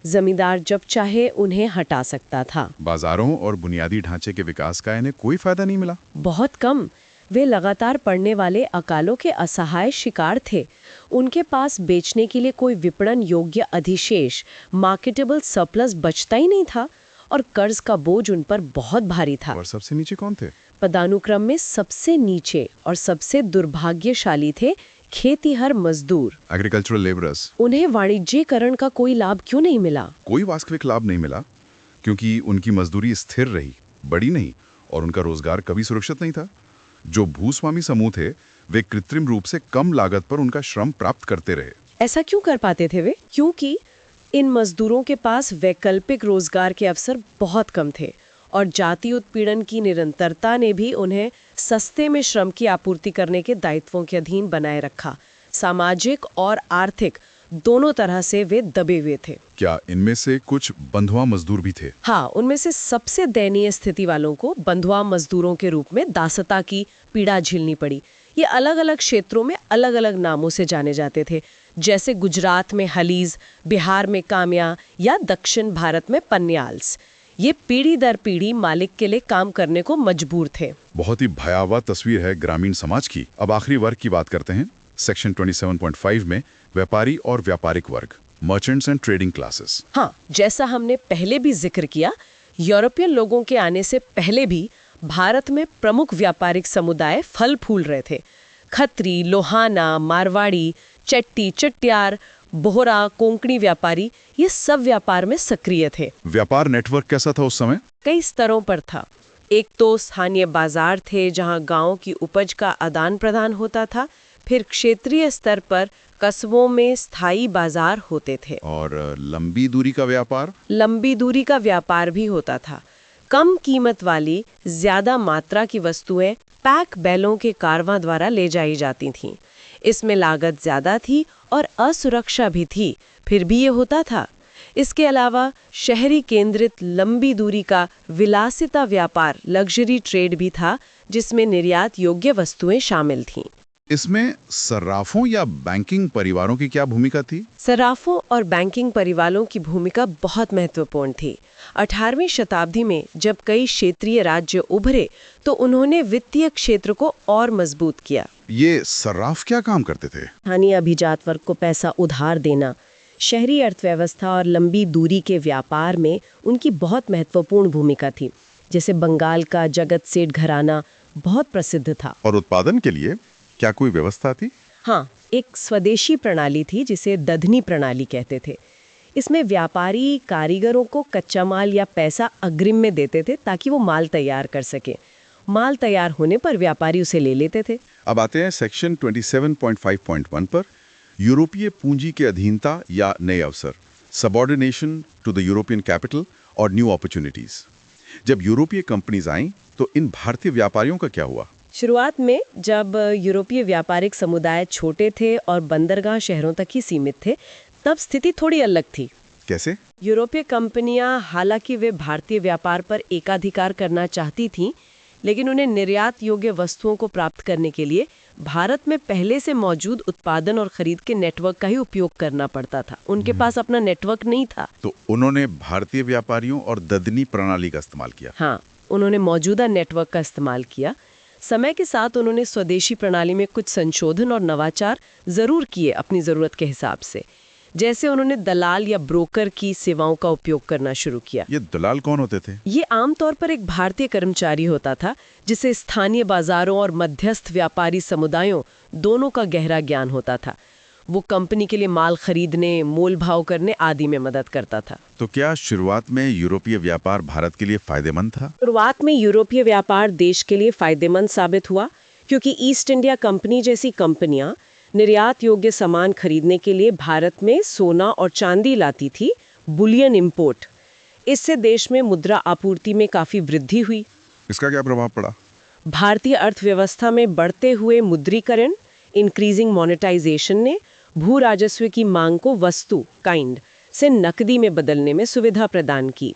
जमींदार जब चाहे उन्हें हटा सकता था। बाजारों और बुनियादी ढांचे के विकास का इन्हें कोई फायदा नहीं मिला। बहुत कम। वे लगातार पड़ने वाले अकालों के असहाय शिकार थे। उनके पास बेचने के लिए कोई विपणन योग्य अधिशेष, मार्केटेबल सरप्लस बचता ही नहीं था और कर्ज का बोझ उन पर बहुत भारी था। और सबसे नीचे कौन थे? पदानुक्रम में सबसे नीचे और सबसे दुर्भाग्यशाली थे खेतीहर मजदूर, एग्रीकल्चरल लेबरर्स। उन्हें वाणिज्यीकरण का कोई लाभ क्यों नहीं मिला? कोई वास्तविक लाभ नहीं मिला क्योंकि उनकी मजदूरी स्थिर रही, बड़ी नहीं, और उनका रोजगार कभी सुरक्षित नहीं था। जो भूस्वामी समूह थे वे कृत्रिम रूप से कम लागत पर उनका श्रम प्राप्त करते रहे। ऐसा क्यों कर पाते थे वे? क्योंकि इन मजदूरों के पास वैकल्पिक रोजगार के अवसर बहुत कम थे और जाति उत्पीड़न की निरंतरता ने भी उन्हें सस्ते में श्रम की आपूर्ति करने के दायित्वों के अधीन बनाए रखा। सामाजिक और आर्थिक दोनों तरह से वे दबे हुए थे। क्या इनमें से कुछ बंधुआ मजदूर भी थे? हाँ, उनमें से सबसे दयनीय स्थिति वालों को बंधुआ मजदूरों के रूप में दासता की पीड़ा झेलनी पड़ी। ये अलग अलग क्षेत्रों में अलग अलग नामों से जाने जाते थे, जैसे गुजरात में हलीज, बिहार में काम्या या दक्षिण भारत में पन्याल्स। ये पीढ़ी दर पीढ़ी मालिक के लिए काम करने को मजबूर थे। बहुत ही भयावह तस्वीर है ग्रामीण समाज की। अब आखिरी वर्ग की बात करते हैं। सेक्शन 27.5 में व्यापारी और व्यापारिक वर्ग, मर्चेंट्स एंड ट्रेडिंग क्लासेस। हाँ, जैसा हमने पहले भी जिक्र किया, यूरोपियन लोगों के आने से पहले भी भारत में प्रमुख व्यापारिक समुदाय फल फूल रहे थे। खत्री, लोहाना, मारवाड़ी, चट्टी, चट्यार, बोहरा, कोंकणी व्यापारी, ये सब व्यापार में सक्रिय थे। व्यापार नेटवर्क कैसा था उस समय? कई स्तरों पर था। एक तो स्थानीय बाजार थे जहां गांव की उपज का आदान प्रदान होता था। फिर क्षेत्रीय स्तर पर कस्बों में स्थायी बाजार होते थे। और लंबी दूरी का व्यापार? लंबी दूरी का व्यापार भी होता था। कम कीमत वाली ज्यादा मात्रा की वस्तुएं पैक बैलों के कारवां द्वारा ले जाई जाती थीं। इसमें लागत ज्यादा थी और असुरक्षा भी थी, फिर भी ये होता था। इसके अलावा शहरी केंद्रित लंबी दूरी का विलासिता व्यापार, लग्जरी ट्रेड भी था, जिसमें निर्यात योग्य वस्तुएं शामिल थीं। इसमें सर्राफों या बैंकिंग परिवारों की क्या भूमिका थी? सराफों और बैंकिंग परिवारों की भूमिका बहुत महत्वपूर्ण थी। 18वीं शताब्दी में जब कई क्षेत्रीय राज्य उभरे तो उन्होंने वित्तीय क्षेत्र को और मजबूत किया। ये सर्राफ क्या काम करते थे? स्थानीय अभिजात वर्ग को पैसा उधार देना, शहरी अर्थव्यवस्था और लंबी दूरी के व्यापार में उनकी बहुत महत्वपूर्ण भूमिका थी। जैसे बंगाल का जगत सेठ घराना बहुत प्रसिद्ध था। और उत्पादन के लिए क्या कोई व्यवस्था थी? हाँ, एक स्वदेशी प्रणाली थी जिसे दधनी प्रणाली कहते थे। इसमें व्यापारी कारीगरों को कच्चा माल या पैसा अग्रिम में देते थे ताकि वो माल तैयार कर सके। माल तैयार होने पर व्यापारी उसे ले लेते थे। अब आते हैं सेक्शन 27.5.1 पर, यूरोपीय पूंजी के अधीनता या नए अवसर, subordination to the European capital और न्यू अपॉर्चुनिटीज। जब यूरोपीय कंपनीज आईं तो इन भारतीय व्यापारियों का क्या हुआ? शुरुआत में जब यूरोपीय व्यापारिक समुदाय छोटे थे और बंदरगाह शहरों तक ही सीमित थे, तब स्थिति थोड़ी अलग थी। कैसे? यूरोपीय कंपनियां हालांकि वे भारतीय व्यापार पर एकाधिकार करना चाहती थीं, लेकिन उन्हें निर्यात योग्य वस्तुओं को प्राप्त करने के लिए भारत में पहले से मौजूद उत्पादन और खरीद के नेटवर्क का ही उपयोग करना पड़ता था। उनके पास अपना नेटवर्क नहीं था। तो उन्होंने भारतीय व्यापारियों और ददनी प्रणाली का इस्तेमाल किया। हाँ, उन्होंने मौजूदा नेटवर्क का इस्तेमाल किया। समय के साथ उन्होंने स्वदेशी प्रणाली में कुछ संशोधन और नवाचार जरूर किए अपनी जरूरत के हिसाब से। जैसे उन्होंने दलाल या ब्रोकर की सेवाओं का उपयोग करना शुरू किया। ये दलाल कौन होते थे? ये आमतौर पर एक भारतीय कर्मचारी होता था जिसे स्थानीय बाजारों और मध्यस्थ व्यापारी समुदायों दोनों का गहरा ज्ञान होता था। वो कंपनी के लिए माल खरीदने, मोल भाव करने आदि में मदद करता था। तो क्या शुरुआत में यूरोपीय व्यापार भारत के लिए फायदेमंद था? शुरुआत में यूरोपीय व्यापार देश के लिए फायदेमंद साबित हुआ क्योंकि ईस्ट इंडिया कंपनी जैसी कंपनियां निर्यात योग्य सामान खरीदने के लिए भारत में सोना और चांदी लाती थी, बुलियन इंपोर्ट। इससे देश में मुद्रा आपूर्ति में काफी वृद्धि हुई। इसका क्या प्रभाव पड़ा? भारतीय अर्थव्यवस्था में बढ़ते हुए मुद्रीकरण, इंक्रीजिंग मोनेटाइजेशन ने भू राजस्व की मांग को वस्तु काइंड से नकदी में बदलने में सुविधा प्रदान की।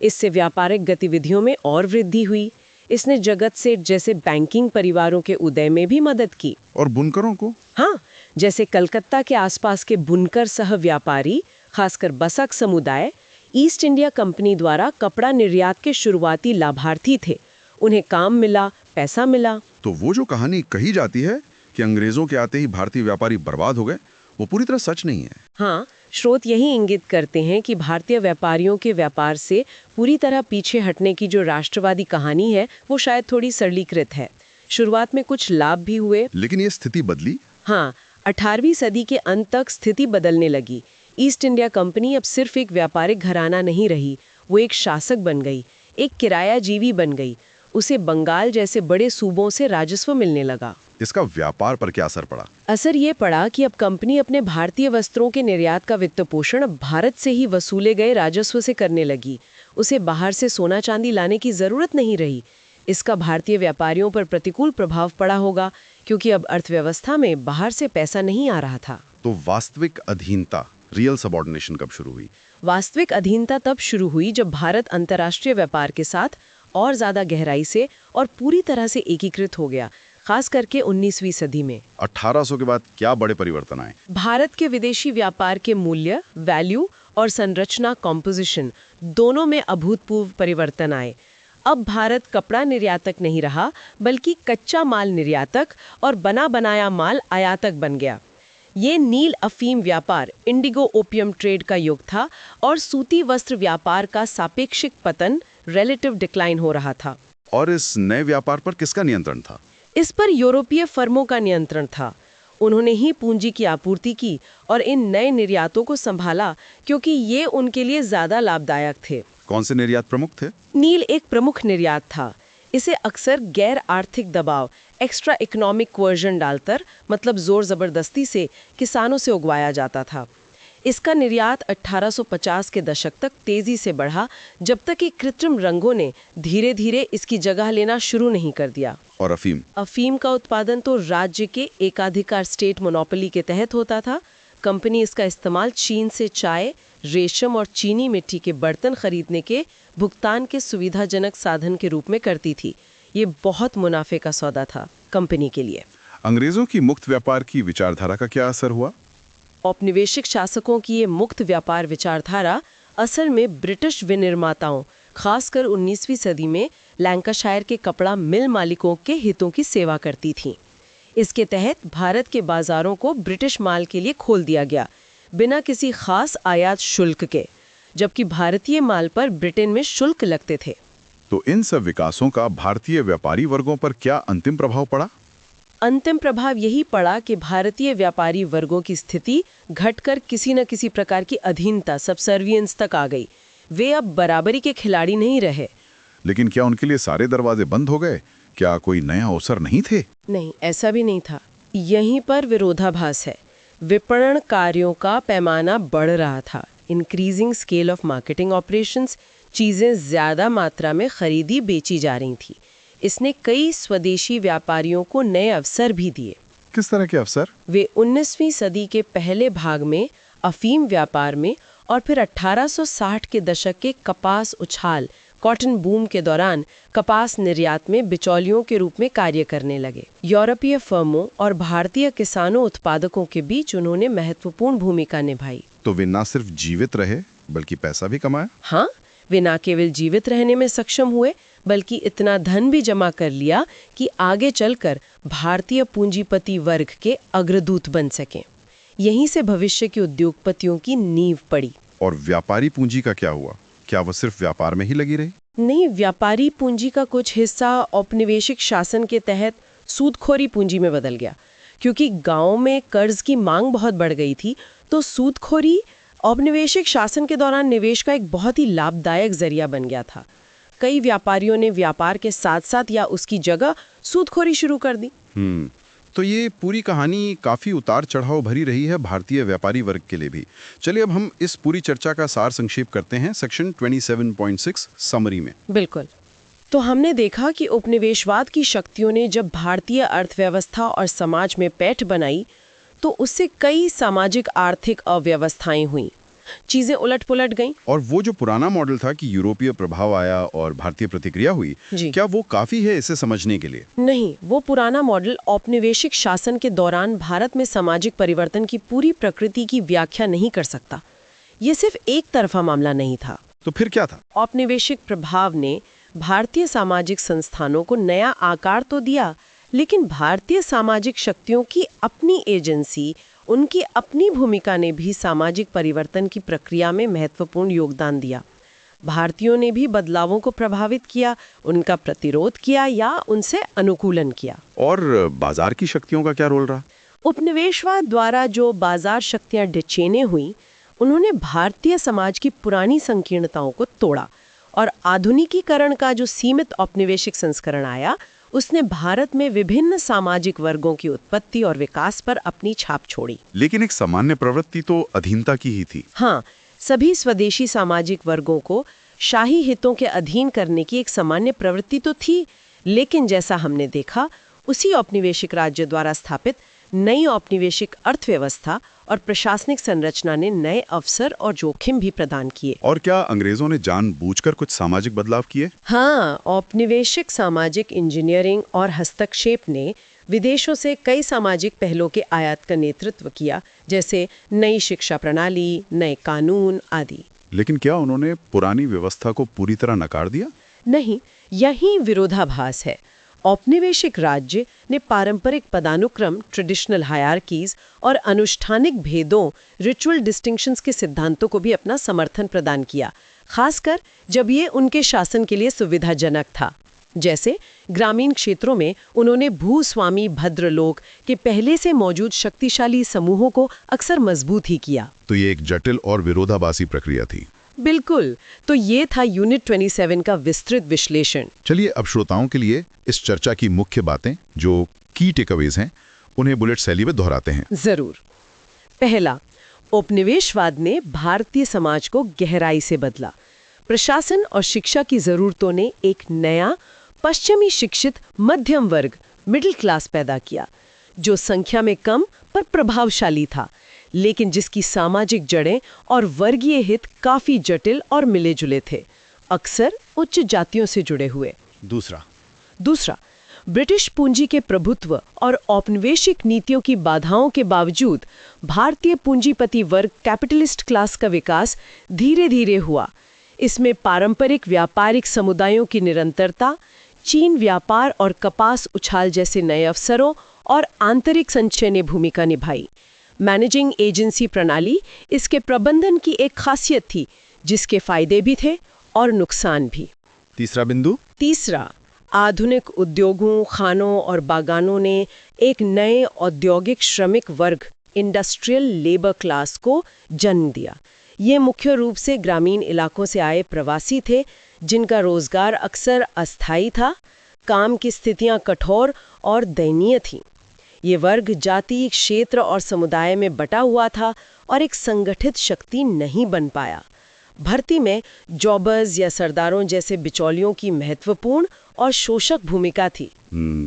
इससे व्यापारिक गतिविधियों में और वृद्धि हुई। इसने जगत सेठ जैसे बैंकिंग परिवारों के उदय में भी मदद की। और बुनकरों को? हाँ, जैसे कलकत्ता के आसपास के बुनकर सह व्यापारी, खासकर बसक समुदाय, ईस्ट इंडिया कंपनी द्वारा कपड़ा निर्यात के शुरुआती लाभार्थी थे। उन्हें काम मिला, पैसा मिला। तो वो जो कहानी कही जाती है कि अंग्रेजों के आते ही भारतीय व्यापारी बर्बाद हो गए, वो पूरी तरह सच नहीं है। हाँ, स्रोत यही इंगित करते हैं कि भारतीय व्यापारियों के व्यापार से पूरी तरह पीछे हटने की जो राष्ट्रवादी कहानी है वो शायद थोड़ी सरलीकृत है। शुरुआत में कुछ लाभ भी हुए, लेकिन ये स्थिति बदली। हाँ, 18वीं सदी के अंत तक स्थिति बदलने लगी। ईस्ट इंडिया कंपनी अब सिर्फ एक व्यापारिक घराना नहीं रही, वो एक शासक बन गई, एक किरायाजीवी बन गई। उसे बंगाल जैसे बड़े सूबों से राजस्व मिलने लगा। इसका व्यापार पर क्या असर पड़ा? असर ये पड़ा कि अब कंपनी अपने भारतीय वस्त्रों के निर्यात का वित्त पोषण अब भारत से ही वसूले गए राजस्व से करने लगी। उसे बाहर से सोना चांदी लाने की जरूरत नहीं रही। इसका भारतीय व्यापारियों पर प्रतिकूल प्रभाव पड़ा होगा क्योंकि अब अर्थव्यवस्था में बाहर से पैसा नहीं आ रहा था। तो वास्तविक अधीनता, रियल सबऑर्डिनेशन कब शुरू हुई? वास्तविक अधीनता तब शुरू हुई जब भारत अंतर्राष्ट्रीय व्यापार के साथ और ज्यादा गहराई से और पूरी तरह से एकीकृत हो गया, खास करके 19वीं सदी में। 1800 के बाद क्या बड़े परिवर्तन आए? भारत के विदेशी व्यापार के मूल्य, वैल्यू और संरचना कॉम्पोजिशन दोनों में अभूतपूर्व परिवर्तन आए। अब भारत कपड़ा निर्यातक नहीं रहा बल्कि कच्चा माल निर्यातक और बना बनाया माल आयातक बन गया। ये नील अफीम व्यापार, इंडिगो ओपियम ट्रेड का युग था और सूती वस्त्र व्यापार का सापेक्षिक पतन, रिलेटिव डिक्लाइन हो रहा था। और इस नए व्यापार पर किसका नियंत्रण था? इस पर यूरोपीय फर्मों का नियंत्रण था। उन्होंने ही पूंजी की आपूर्ति की और इन नए निर्यातों को संभाला क्योंकि ये उनके लिए ज्यादा लाभदायक थे। कौन से निर्यात प्रमुख थे? नील एक प्रमुख निर्यात था। इसे अक्सर गैर आर्थिक दबाव, एक्स्ट्रा इकोनॉमिक कोर्जन डालकर, मतलब जोर जबरदस्ती से किसानों से उगवाया जाता था। इसका निर्यात 1850 के दशक तक तेजी से बढ़ा, जब तक कि कृत्रिम रंगों ने धीरे धीरे इसकी जगह लेना शुरू नहीं कर दिया। और अफीम? अफीम का उत्पादन तो राज्य के एकाधिकार स्टेट मोनोपोली के तहत होता था। कंपनी इसका इस्तेमाल चीन से चाय, रेशम और चीनी मिट्टी के बर्तन खरीदने के भुगतान के सुविधाजनक साधन के रूप में करती थी। ये बहुत मुनाफे का सौदा था कंपनी के लिए। अंग्रेजों की मुक्त व्यापार की विचारधारा का क्या असर हुआ? औपनिवेशिक शासकों की ये मुक्त व्यापार विचारधारा असल में ब्रिटिश विनिर्माताओं, खासकर 19वीं सदी में लैंकाशायर के कपड़ा मिल मालिकों के हितों की सेवा करती थी। इसके तहत भारत के बाजारों को ब्रिटिश माल के लिए खोल दिया गया, बिना किसी खास आयात शुल्क के, जबकि भारतीय माल पर ब्रिटेन में शुल्क लगते थे। तो इन सब विकासों का भारतीय व्यापारी वर्गों पर क्या अंतिम प्रभाव पड़ा? अंतिम प्रभाव यही पड़ा कि भारतीय व्यापारी वर्गों की स्थिति घटकर किसी न किसी प्रकार की अधीनता, सबसर्वियंस तक आ गई। वे अब बराबरी के खिलाड़ी नहीं रहे। लेकिन क्या उनके लिए सारे दरवाजे बंद हो गए? क्या कोई नया अवसर नहीं थे? नहीं, ऐसा भी नहीं था। यहीं पर विरोधाभास है। विपणन कार्यों का पैमाना बढ़ रहा था। Increasing scale of marketing operations, चीजें ज्यादा मात्रा में खरीदी बेची जा रही थी। इसने कई स्वदेशी व्यापारियों को नए अवसर भी दिए। किस तरह के अवसर? वे 19वीं सदी के पहले भाग में अफीम व्यापार में और फिर 1860 के दशक के कपास उछाल, कॉटन बूम के दौरान कपास निर्यात में बिचौलियों के रूप में कार्य करने लगे। यूरोपीय फर्मों और भारतीय किसानों उत्पादकों के बीच उन्होंने महत्वपूर्ण भूमिका निभाई। तो वे न सिर्फ जीवित रहे बल्कि पैसा भी कमाया। हाँ, वे न केवल जीवित रहने में सक्षम हुए बल्कि इतना धन भी जमा कर लिया कि आगे चलकर भारतीय पूंजीपति वर्ग के अग्रदूत बन सके। यहीं से भविष्य के उद्योगपतियों की नींव पड़ी। और व्यापारी पूंजी का क्या हुआ? क्या वो सिर्फ व्यापार में ही लगी रही? नहीं, व्यापारी पूंजी का कुछ हिस्सा औपनिवेशिक शासन के तहत सूदखोरी पूंजी में बदल गया। क्योंकि गांव में कर्ज की मांग बहुत बढ़ गई थी, तो सूदखोरी औपनिवेशिक शासन के दौरान निवेश का एक बहुत ही लाभदायक जरिया बन गया था। कई व्यापारियों ने व्यापार के साथ साथ या उसकी जगह सूदखोरी शुरू कर दी। तो ये पूरी कहानी काफी उतार चढ़ाव भरी रही है भारतीय व्यापारी वर्ग के लिए भी। चलिए अब हम इस पूरी चर्चा का सार संक्षेप करते हैं सेक्शन 27.6 समरी में। बिल्कुल। तो हमने देखा कि उपनिवेशवाद की शक्तियों ने जब भारतीय अर्थव्यवस्था और समाज में पैठ बनाई तो उससे कई सामाजिक आर्थिक अव्यवस्थाएं हुई, चीजें उलट पुलट गईं। और वो जो पुराना मॉडल था कि यूरोपीय प्रभाव आया और भारतीय प्रतिक्रिया हुई, क्या वो काफी है इसे समझने के लिए? नहीं, वो पुराना मॉडल औपनिवेशिक शासन के दौरान भारत में सामाजिक परिवर्तन की पूरी प्रकृति की व्याख्या नहीं कर सकता। ये सिर्फ एक तरफा मामला नहीं था। तो फिर क्या था? औपनिवेशिक प्रभाव ने भारतीय सामाजिक संस्थानों को नया आकार तो दिया, लेकिन भारतीय सामाजिक शक्तियों की अपनी एजेंसी, उनकी अपनी भूमिका ने भी सामाजिक परिवर्तन की प्रक्रिया में महत्वपूर्ण योगदान दिया। भारतीयों ने भी बदलावों को प्रभावित किया, उनका प्रतिरोध किया या उनसे अनुकूलन किया। और बाजार की शक्तियों का क्या रोल रहा? उपनिवेशवाद द्वारा जो बाजार शक्तियां डिचेने हुई, उन्होंने भारतीय समाज की पुरानी संकीर्णताओं को तोड़ा और आधुनिकीकरण का जो सीमित औपनिवेशिक संस्करण आया, उसने भारत में विभिन्न सामाजिक वर्गों की उत्पत्ति और विकास पर अपनी छाप छोड़ी। लेकिन एक सामान्य प्रवृत्ति तो अधीनता की ही थी। हाँ, सभी स्वदेशी सामाजिक वर्गों को शाही हितों के अधीन करने की एक सामान्य प्रवृत्ति तो थी, लेकिन जैसा हमने देखा, उसी औपनिवेशिक राज्य द्वारा स्थापित नई औपनिवेशिक अर्थव्यवस्था और प्रशासनिक संरचना ने नए अवसर और जोखिम भी प्रदान किए। और क्या अंग्रेजों ने जानबूझकर कुछ सामाजिक बदलाव किए? हाँ, औपनिवेशिक सामाजिक इंजीनियरिंग और हस्तक्षेप ने विदेशों से कई सामाजिक पहलों के आयात का नेतृत्व किया, जैसे नई शिक्षा प्रणाली, नए कानून आदि। लेकिन क्या उन्होंने पुरानी व्यवस्था को पूरी तरह नकार दिया? नहीं, यही विरोधाभास है। औपनिवेशिक राज्य ने पारंपरिक पदानुक्रम, ट्रेडिशनल हायरार्कीज और अनुष्ठानिक भेदों, रिचुअल डिस्टिंक्शंस के सिद्धांतों को भी अपना समर्थन प्रदान किया, खासकर जब ये उनके शासन के लिए सुविधाजनक था। जैसे ग्रामीण क्षेत्रों में उन्होंने भूस्वामी भद्रलोक के पहले से मौजूद शक्तिशाली समूहों को अक्सर मजबूत ही किया। तो ये एक जटिल और विरोधाभासी प्रक्रिया थी। बिल्कुल। तो ये था यूनिट 27 का विस्तृत विश्लेषण। चलिए अब श्रोताओं के लिए इस चर्चा की मुख्य बातें, जो की टेकअवेज हैं, उन्हें बुलेट शैली में दोहराते हैं। जरूर। पहला, उपनिवेशवाद ने भारतीय समाज को गहराई से बदला। प्रशासन और शिक्षा की जरूरतों ने एक नया पश्चिमी शिक्षित मध्यम वर्ग, मिडिल क्लास पैदा किया, जो संख्या में कम पर प्रभावशाली था, लेकिन जिसकी सामाजिक जड़ें और वर्गीय हित काफी जटिल और मिले जुले थे, अक्सर उच्च जातियों से जुड़े हुए। दूसरा, ब्रिटिश पूंजी के प्रभुत्व और औपनिवेशिक नीतियों की बाधाओं के बावजूद भारतीय पूंजीपति वर्ग कैपिटलिस्ट क्लास का विकास धीरे धीरे हुआ। इसमें पारंपरिक व्यापारिक समुदायों की निरंतरता, चीन व्यापार और कपास उछाल जैसे नए अवसरों और आंतरिक संचय ने भूमिका निभाई। मैनेजिंग एजेंसी प्रणाली इसके प्रबंधन की एक खासियत थी, जिसके फायदे भी थे और नुकसान भी। तीसरा बिंदु? तीसरा, आधुनिक उद्योगों, खानों और बागानों ने एक नए औद्योगिक श्रमिक वर्ग इंडस्ट्रियल लेबर क्लास को जन्म दिया। ये मुख्य रूप से ग्रामीण इलाकों से आए प्रवासी थे, जिनका रोजगार अक्सर अस्थायी था, काम की स्थितियां कठोर और दयनीय थीं। ये वर्ग जातीय क्षेत्र और समुदाय में बटा हुआ था और एक संगठित शक्ति नहीं बन पाया। भर्ती में जॉबर्स या सरदारों जैसे बिचौलियों की महत्वपूर्ण और शोषक भूमिका थी।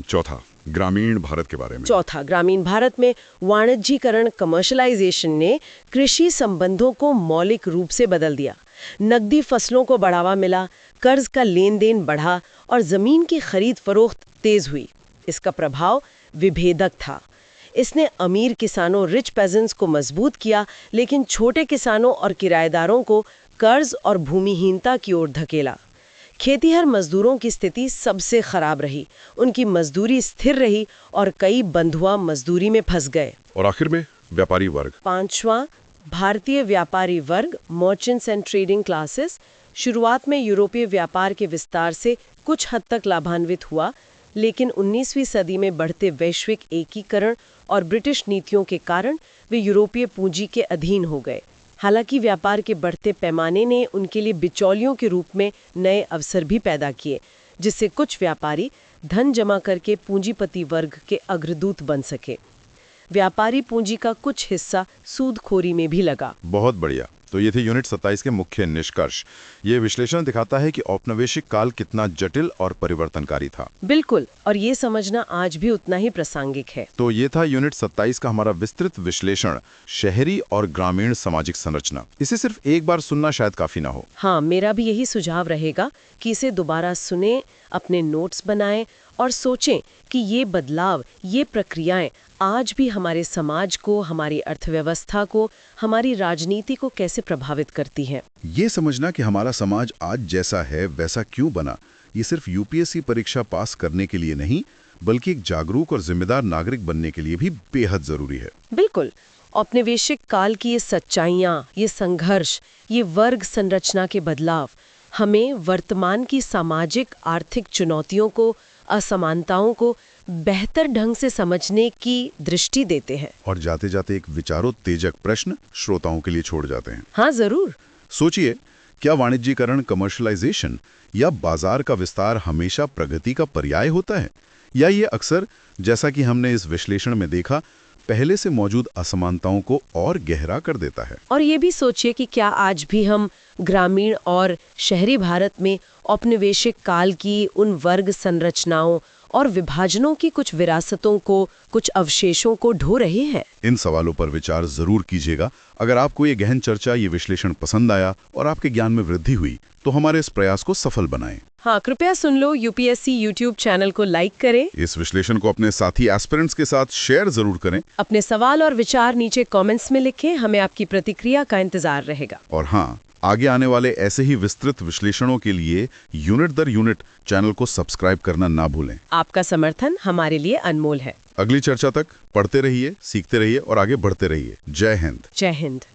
चौथा, ग्रामीण भारत के बारे में। चौथा, ग्रामीण भारत में वाणिज्यीकरण, कमर्शलाइजेशन ने कृषि संबंधों को मौलिक रूप से बदल दिया। नकदी फसलों को बढ़ावा मिला, कर्ज का लेन देन बढ़ा और जमीन की खरीद फरोख्त तेज हुई। इसका प्रभाव विभेदक था। इसने अमीर किसानों रिच पेजेंट्स को मजबूत किया, लेकिन छोटे किसानों और किराएदारों को कर्ज और भूमिहीनता की ओर धकेला। खेतीहर मजदूरों की स्थिति सबसे खराब रही। उनकी मजदूरी स्थिर रही और कई बंधुआ मजदूरी में फंस गए। और आखिर में व्यापारी वर्ग। पांचवा, भारतीय व्यापारी वर्ग, मर्चेंट्स एंड ट्रेडिंग क्लासेस, शुरुआत में यूरोपीय व्यापार के विस्तार से कुछ हद तक लाभान्वित हुआ, लेकिन 19वीं सदी में बढ़ते वैश्विक एकीकरण और ब्रिटिश नीतियों के कारण वे यूरोपीय पूंजी के अधीन हो गए। हालांकि व्यापार के बढ़ते पैमाने ने उनके लिए बिचौलियों के रूप में नए अवसर भी पैदा किए, जिससे कुछ व्यापारी धन जमा करके पूंजीपति वर्ग के अग्रदूत बन सके। व्यापारी पूंजी का कुछ हिस्सा सूदखोरी में भी लगा। बहुत बढ़िया। तो ये थे यूनिट 27 के मुख्य निष्कर्ष। ये विश्लेषण दिखाता है कि औपनिवेशिक काल कितना जटिल और परिवर्तनकारी था। बिल्कुल, और ये समझना आज भी उतना ही प्रासंगिक है। तो ये था यूनिट 27 का हमारा विस्तृत विश्लेषण, शहरी और ग्रामीण सामाजिक संरचना। इसे सिर्फ एक बार सुनना शायद काफी ना हो। हाँ, मेरा भी यही सुझाव रहेगा कि इसे दोबारा सुने, अपने नोट्स बनाएं और सोचें कि ये बदलाव, ये प्रक्रियाएं आज भी हमारे समाज को, हमारी अर्थव्यवस्था को, हमारी राजनीति को कैसे प्रभावित करती हैं। ये समझना कि हमारा समाज आज जैसा है वैसा क्यों बना, ये सिर्फ यूपीएससी परीक्षा पास करने के लिए नहीं, बल्कि एक जागरूक और जिम्मेदार नागरिक बनने के लिए भी बेहद जरूरी है। बिल्कुल, औपनिवेशिक काल की ये सच्चाइयाँ, ये संघर्ष, ये वर्ग संरचना के बदलाव हमें वर्तमान की सामाजिक आर्थिक चुनौतियों को, असमानताओं को बेहतर ढंग से समझने की दृष्टि देते हैं। और जाते जाते एक विचारोत्तेजक प्रश्न श्रोताओं के लिए छोड़ जाते हैं। हाँ, जरूर। सोचिए, क्या वाणिज्यीकरण, कमर्शलाइजेशन या बाजार का विस्तार हमेशा प्रगति का पर्याय होता है, या ये अक्सर, जैसा कि हमने इस विश्लेषण में देखा, पहले से मौजूद असमानताओं को और गहरा कर देता है? और ये भी सोचिए कि क्या आज भी हम ग्रामीण और शहरी भारत में औपनिवेशिक काल की उन वर्ग संरचनाओं और विभाजनों की कुछ विरासतों को, कुछ अवशेषों को ढो रहे हैं? इन सवालों पर विचार जरूर कीजिएगा। अगर आपको ये गहन चर्चा, ये विश्लेषण पसंद आया और आपके ज्ञान में वृद्धि हुई, तो हमारे इस प्रयास को सफल बनाएं। हाँ, कृपया सुन लो, यूपीएससी यूट्यूब चैनल को लाइक करें। इस विश्लेषण को अपने साथी एस्पिरेंट्स के साथ शेयर जरूर करें। अपने सवाल और विचार नीचे कमेंट्स में लिखें, हमें आपकी प्रतिक्रिया का इंतजार रहेगा। और हाँ, आगे आने वाले ऐसे ही विस्तृत विश्लेषणों के लिए यूनिट दर यूनिट चैनल को सब्सक्राइब करना ना भूलें। आपका समर्थन हमारे लिए अनमोल है। अगली चर्चा तक पढ़ते रहिए, सीखते रहिए और आगे बढ़ते रहिए। जय हिंद। जय हिंद।